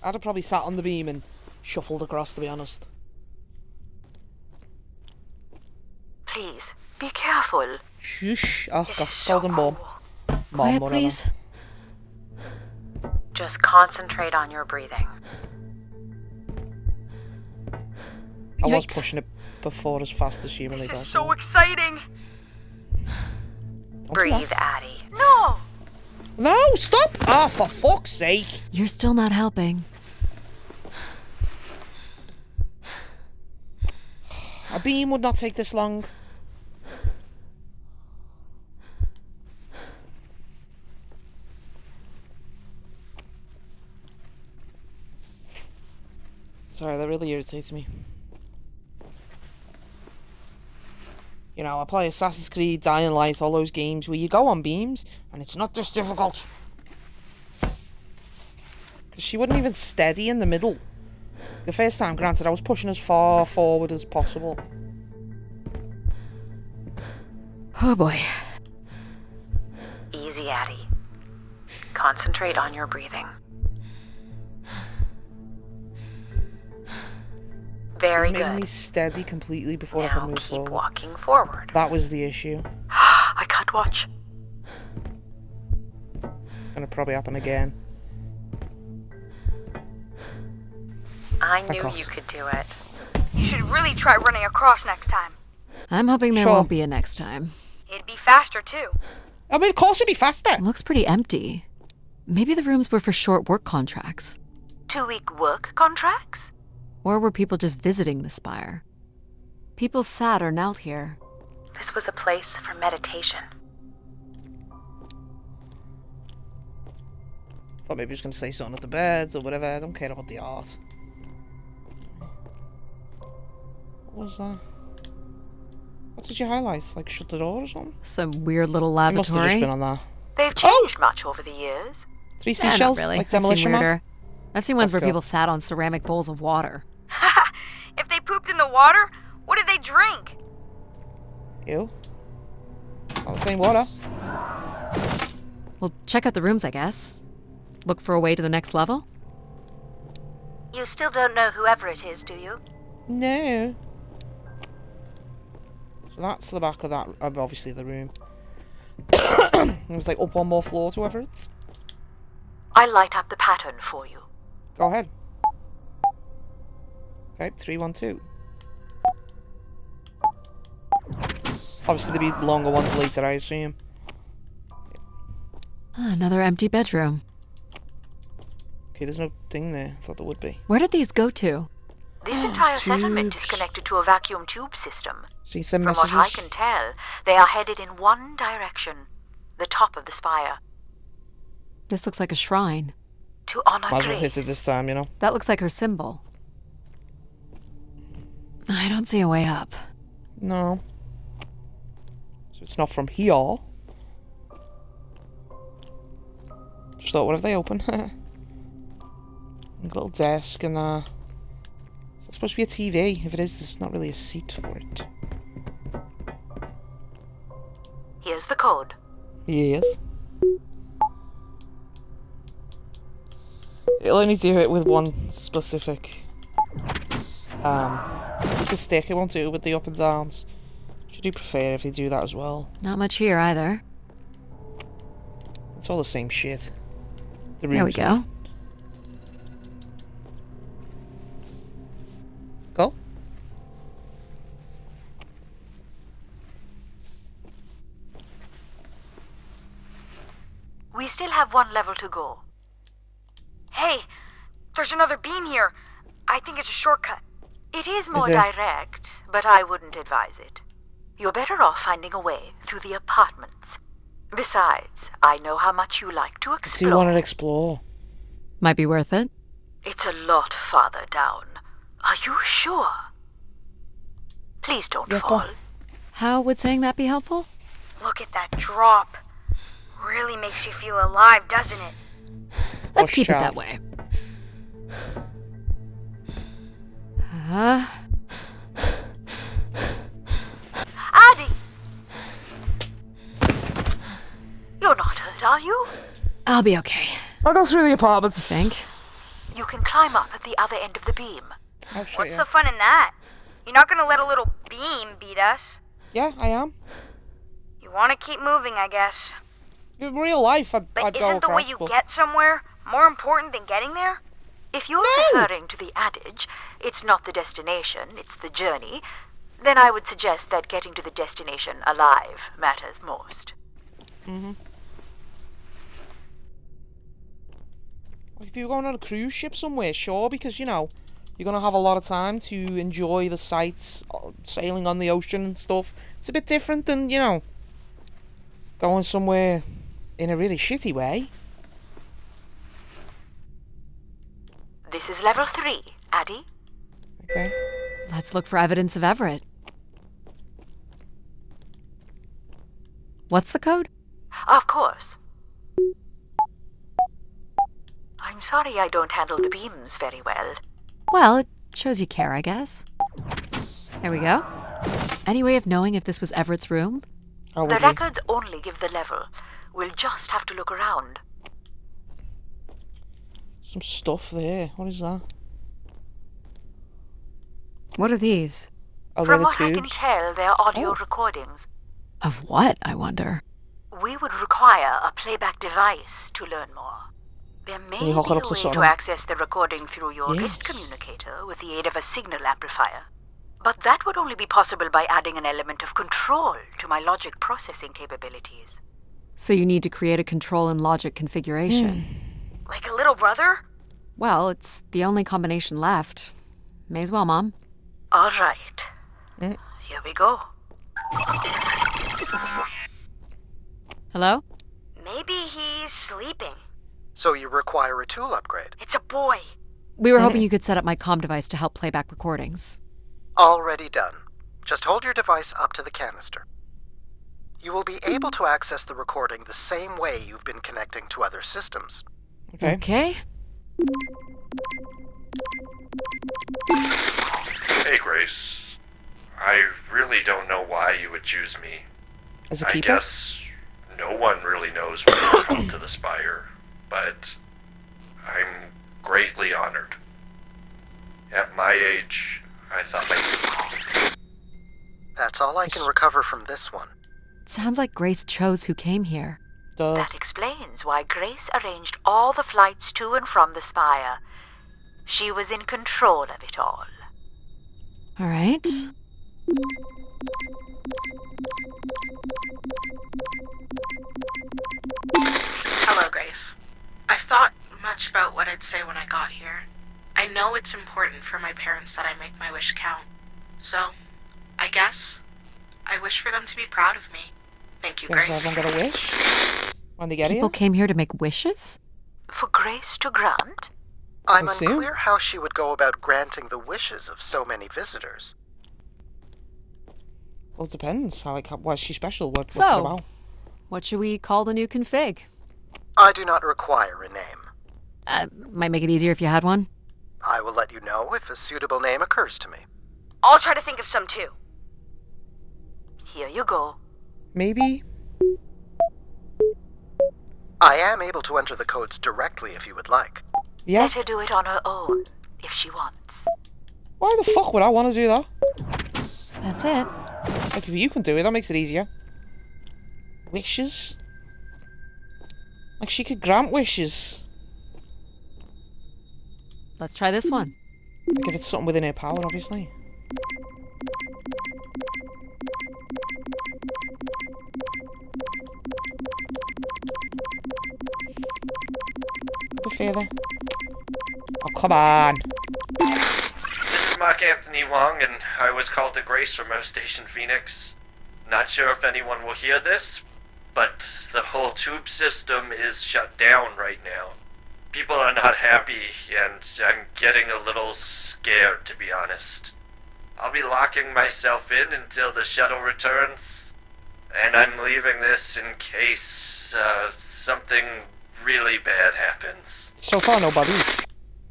I'd have probably sat on the beam and shuffled across, to be honest. Please, be careful. Shush. Oh, This God, is so golden mom. cool. Mom, Quiet, whatever. please. Just concentrate on your breathing. I was Yikes. pushing it before as fast as humanly This is possible. so exciting. Don't do Breathe, that. Addie. No! No, stop! Ah, for fuck's sake! You're still not helping. A beam would not take this long. Sorry, that really irritates me. You know, I play Assassin's Creed, Dying Light, all those games where you go on beams, and it's not this difficult. Because she wouldn't even steady in the middle. The first time, granted, I was pushing as far forward as possible. Oh boy. Easy, Addie. Concentrate on your breathing. Very Making me good. steady completely before I could Now move keep forward. walking forward. That was the issue. I can't watch. It's gonna probably happen again. I Thank knew God. you could do it. You should really try running across next time. I'm hoping there Sure. won't be a next time. It'd be faster too. I mean, of course it'd be faster. It looks pretty empty. Maybe the rooms were for short work contracts. 2-week work contracts? Or were people just visiting the spire? People sat or knelt here. This was a place for meditation. Thought maybe he was going to say something at the beds or whatever. I don't care about the art. What was that? What did you highlight? Like shut the door or something? Some weird little It must have just lavatory. been on that. They've changed much over the years. 3 Not seashells? really. Like I've seen Demolition Man? weirder. I've seen ones That's where cool. people sat on ceramic bowls of water. If they pooped in the water, what did they drink? Ew. Not the same water. Well, check out the rooms, I guess. Look for a way to the next level? You still don't know whoever it is, do you? No. So that's the back of that, obviously the room. It was like up one more floor to whoever it's. I'll light up the pattern for you. Go ahead. Okay, 3, 1, 2. Obviously there'll be longer ones later, I assume. Another empty bedroom. Okay, there's no thing there. I thought there would be. Where did these go to? This entire settlement is Tubes. connected to a vacuum tube system. See some From messages? what I can tell, they are headed in one direction. The top of the spire. This looks like a shrine. To honor Might as well hit Grace. it this time, you know. That looks like her symbol. I don't see a way up. No. So it's not from here. Just thought, what if they open? A little desk and is that supposed to be a TV? If it is, there's not really a seat for it. Here's the code. Yes. It'll only do it with one specific with the stick. It won't do it with the up and downs. Should do prefer if they do that as well. Not much here either. It's all the same shit. The There we rooms go. Go. We still have one level to go. Hey, there's another beam here. I think it's a shortcut. It is more it? direct, but I wouldn't advise it. You're better off finding a way through the apartments. Besides, I know how much you like to Do you explore. want to explore? Might be worth it. It's a lot farther down. Are you sure? Please don't Yeah, go fall. on. How would saying that be helpful? Look at that drop. Really makes you feel alive, doesn't it? Let's Hush, keep child. it that way. Uh, Addie! You're not hurt, are you? I'll be okay. I'll go through the apartments. Think. You can climb up at the other end of the beam. Oh, shit, What's yeah. the fun in that? You're not gonna let a little beam beat us. Yeah, I am. You wanna keep moving, I guess. In real life, I'd But go isn't the way across, you but- get somewhere more important than getting there? If you're No! referring to the adage, it's not the destination, it's the journey, then I would suggest that getting to the destination alive matters most. Like if you were going on a cruise ship somewhere, sure, because, you know, you're going to have a lot of time to enjoy the sights, sailing on the ocean and stuff. It's a bit different than, you know, going somewhere in a really shitty way. This is level 3, Addie. Okay. Let's look for evidence of Everett. What's the code? Of course. I'm sorry I don't handle the beams very well. Well, it shows you care, I guess. There we go. Any way of knowing if this was Everett's room? How The would we? records only give the level. We'll just have to look around. Some stuff there. What is that? What are these? Oh, they're From the what I can tubes. tell, they're audio Oh. recordings. Of what, I wonder? We would require a playback device to learn more. There may you be hook it a up to way something? to access the recording through your wrist Yes. communicator with the aid of a signal amplifier. But that would only be possible by adding an element of control to my logic processing capabilities. So you need to create a control and logic configuration. Like a little brother? Well, it's the only combination left. May as well, Mom. All right. Here we go. Hello? Maybe he's sleeping. So you require a tool upgrade. It's a boy. We were hoping you could set up my comm device to help play back recordings. Already done. Just hold your device up to the canister. You will be able to access the recording the same way you've been connecting to other systems. Okay. Okay. Hey, Grace. I really don't know why you would choose me. As a I keeper? guess no one really knows why you're called to the Spire, but I'm greatly honored. At my age, I thought That's all I can recover from this one. It sounds like Grace chose who came here. Duh. That explains why Grace arranged all the flights to and from the Spire. She was in control of it all. All right. Hello, Grace. I've thought much about what I'd say when I got here. I know it's important for my parents that I make my wish count. So, I guess I wish for them to be proud of me. Thank you, Guess Grace. everyone got a wish when they get People here? came here to make wishes? For Grace to grant? I'm I see. unclear how she would go about granting the wishes of so many visitors. Well, it depends. Why is she special? What's it So- about? What should we call the new config? I do not require a name. Might make it easier if you had one. I will let you know if a suitable name occurs to me. I'll try to think of some too. Here you go. Maybe? I am able to enter the codes directly if you would like. Yeah? Let her do it on her own, if she wants. Why the fuck would I want to do that? That's it. Like, if you can do it, that makes it easier. Wishes? Like, she could grant wishes. Let's try this one. Like, if it's something within her power, obviously. Good feather. Oh, come on. This is Mark Anthony Wong, and I was called to Grace from Earth Station Phoenix. Not sure if anyone will hear this, but the whole tube system is shut down right now. People are not happy, and I'm getting a little scared, to be honest. I'll be locking myself in until the shuttle returns, and I'm leaving this in case something really bad happens. So far, no buddies.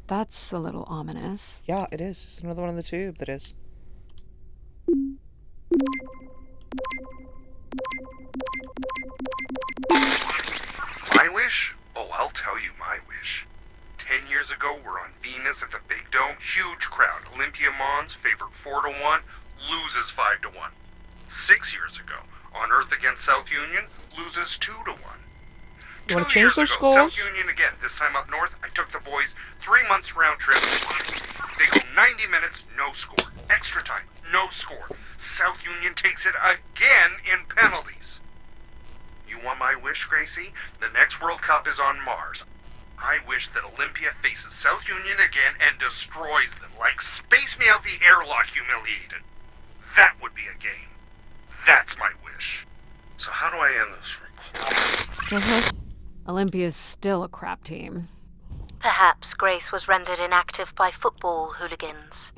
That's a little ominous. Yeah, it is. It's another one in the tube that is. My wish? Oh, I'll tell you my wish. 10 years ago, we're on Venus at the Big Dome. Huge crowd. Olympia Mons favored 4-1, loses 5-1. 6 years ago, on Earth against South Union, loses 2-1. You want to 2 change years those ago, scores? South Union again. This time up north, I took the boys 3 months round trip. They go 90 minutes, no score. Extra time, no score. South Union takes it again in penalties. You want my wish, Gracie? The next World Cup is on Mars. I wish that Olympia faces South Union again and destroys them, like Space Me Out the Airlock humiliated. That would be a game. That's my wish. So how do I end this? Olympia's still a crap team. Perhaps Grace was rendered inactive by football hooligans.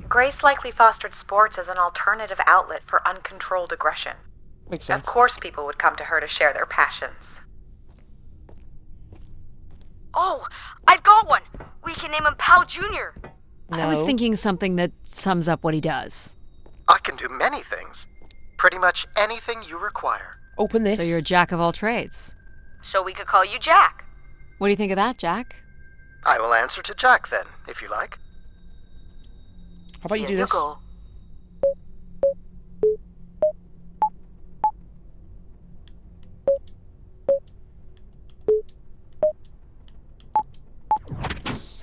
Grace likely fostered sports as an alternative outlet for uncontrolled aggression. Makes Of sense. course people would come to her to share their passions. Oh, I've got one. We can name him Pal Jr. I was No. thinking something that sums up what he does. I can do many things. Pretty much anything you require. Open this. So you're a jack of all trades. So we could call you Jack. What do you think of that, Jack? I will answer to Jack then, if you like. How about you do Here you this? go.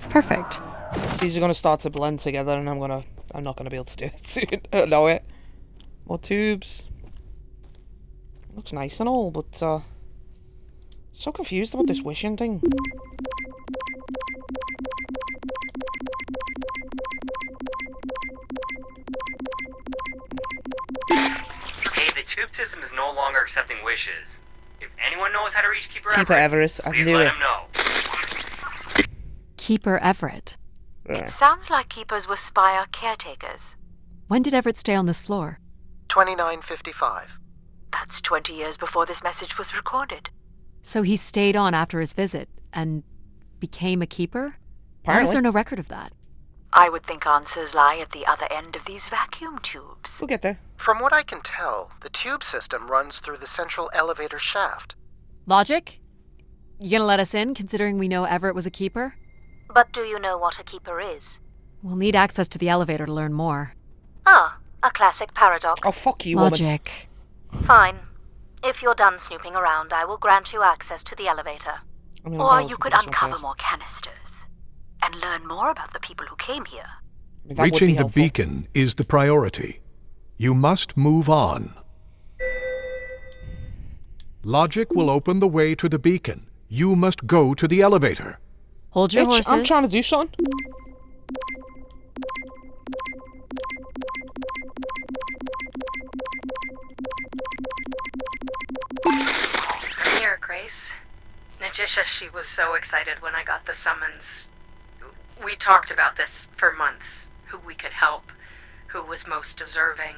Perfect. These are going to start to blend together, and I'm not going to be able to do it soon. I know it. More tubes. Looks nice and all, but So confused about this wishing thing. Hey, the tube system is no longer accepting wishes. If anyone knows how to reach Keeper Keeper Everett, I please knew let it. him know. Keeper Everett. It sounds like keepers were Spire caretakers. When did Everett stay on this floor? 2955. That's 20 years before this message was recorded. So he stayed on after his visit and became a keeper? Why is Apparently. there no record of that? I would think answers lie at the other end of these vacuum tubes. We'll get there. From what I can tell, the tube system runs through the central elevator shaft. Logic? You gonna let us in, considering we know Everett was a keeper? But do you know what a keeper is? We'll need access to the elevator to learn more. Ah, a classic paradox. Oh, fuck you, woman. Logic. Fine. If you're done snooping around, I will grant you access to the elevator. I'm gonna Or go you listen could to this one uncover first. more canisters and learn more about the people who came here. I mean, that would be Reaching the helpful. beacon is the priority. You must move on. Logic will open the way to the beacon. You must go to the elevator. Hold your Bitch, horses. I'm trying to do something. I'm here, Grace. Najisha, she was so excited when I got the summons. We talked about this for months, who we could help, who was most deserving.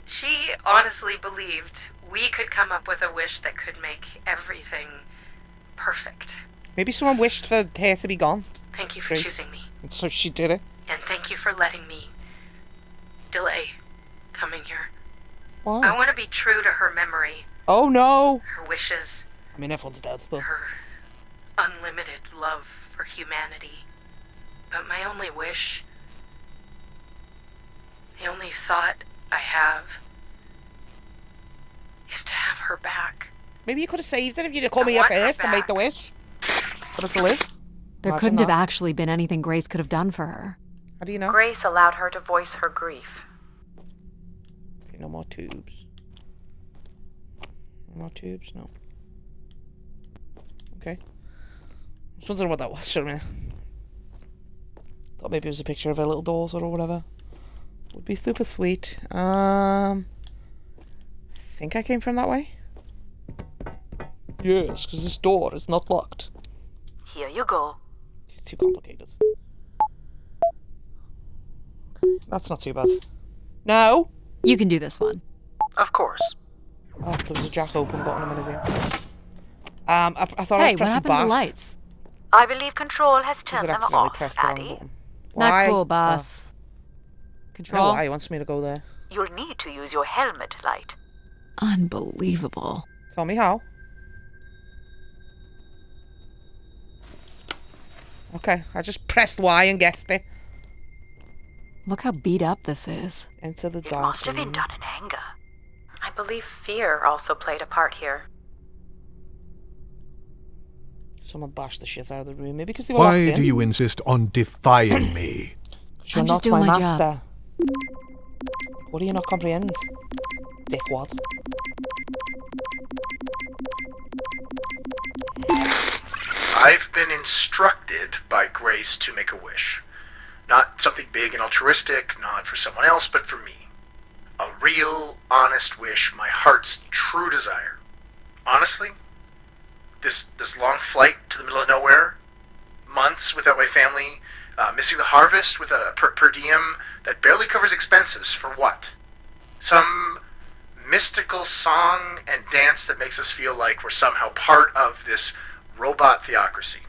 She honestly believed we could come up with a wish that could make everything perfect. Maybe someone wished for her to be gone. Thank you for Grace. choosing me, And so she did it. and thank you for letting me delay coming here. Why? I want to be true to her memory, Oh no! her wishes, I mean, everyone's dead, but... her unlimited love for humanity. But my only wish, the only thought I have, is to have her back. Maybe you could have saved it if you'd have come I here want her first and made back. the wish. For her to live. There Imagine couldn't have that. actually been anything Grace could have done for her. How do you know? Grace allowed her to voice her grief. Okay, no more tubes. No more tubes? No. Okay. I was wondering what that was for a minute. Thought maybe it was a picture of a little daughter or whatever. Would be super sweet. I think I came from that way. Yes, because this door is not locked. Here you go. It's too complicated. That's not too bad. No! You can do this one. Of course. Oh, there was a jack open button a minute ago. I thought I Hey, was what pressing happened to back. the lights? I believe Control has Because turned it them accidentally off, pressed the wrong Addy. button. Not Why? cool, boss. Oh, Control? no, why? He wants me to go there. You'll need to use your helmet light. Unbelievable. Tell me how. Okay, I just pressed Y and guessed it. Look how beat up this is. Into the It dark must have been room. done in anger. I believe fear also played a part here. Someone bashed the shit out of the room. Maybe because they were locked Why in. do you insist on defying me? 'Cause you're I'm not just doing my my job. master. What do you not comprehend? Dickwad. I've been instructed by Grace to make a wish. Not something big and altruistic, not for someone else, but for me. A real, honest wish, my heart's true desire. Honestly, this long flight to the middle of nowhere, months without my family, missing the harvest with a per diem that barely covers expenses, for what? Some mystical song and dance that makes us feel like we're somehow part of this robot theocracy.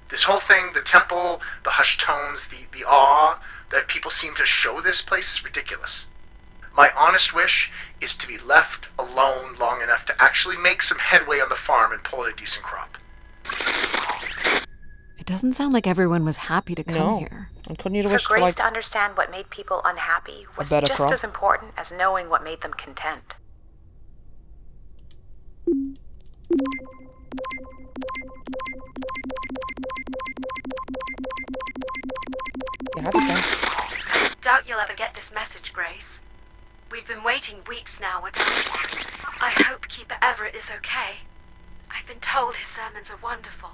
This whole thing, the temple, the hushed tones, the awe that people seem to show this place is ridiculous. My honest wish is to be left alone long enough to actually make some headway on the farm and pull in a decent crop. It doesn't sound like everyone was happy to come No. here. And couldn't you have For wished for Grace like to understand what made people unhappy was better just crop? as important as knowing what made them content. you had it then? I doubt you'll ever get this message, Grace. We've been waiting weeks now without... I hope Keeper Everett is okay. I I've been told his sermons are wonderful.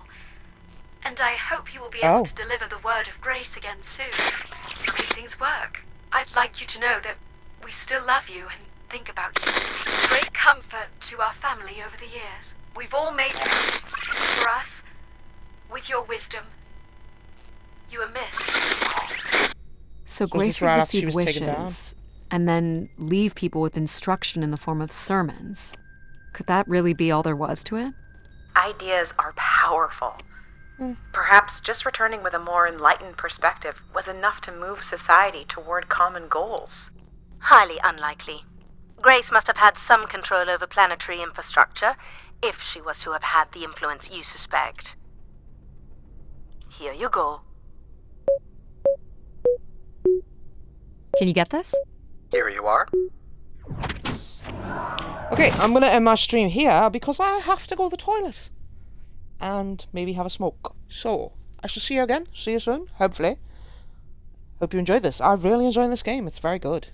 And I hope you will be able to deliver the word of grace again soon. Make things work. I'd like you to know that we still love you and think about you. Great comfort to our family over the years. We've all made them. For us, with your wisdom, you are missed. So Was Grace this would right after she receive was taken down? wishes and then leave people with instruction in the form of sermons. Could that really be all there was to it? Ideas are powerful. Perhaps just returning with a more enlightened perspective was enough to move society toward common goals. Highly unlikely. Grace must have had some control over planetary infrastructure, if she was to have had the influence you suspect. Here you go. Can you get this? Here you are. Okay, I'm going to end my stream here because I have to go to the toilet. And maybe have a smoke. So, I shall see you again. See you soon, hopefully. Hope you enjoyed this. I really enjoyed this game. It's very good.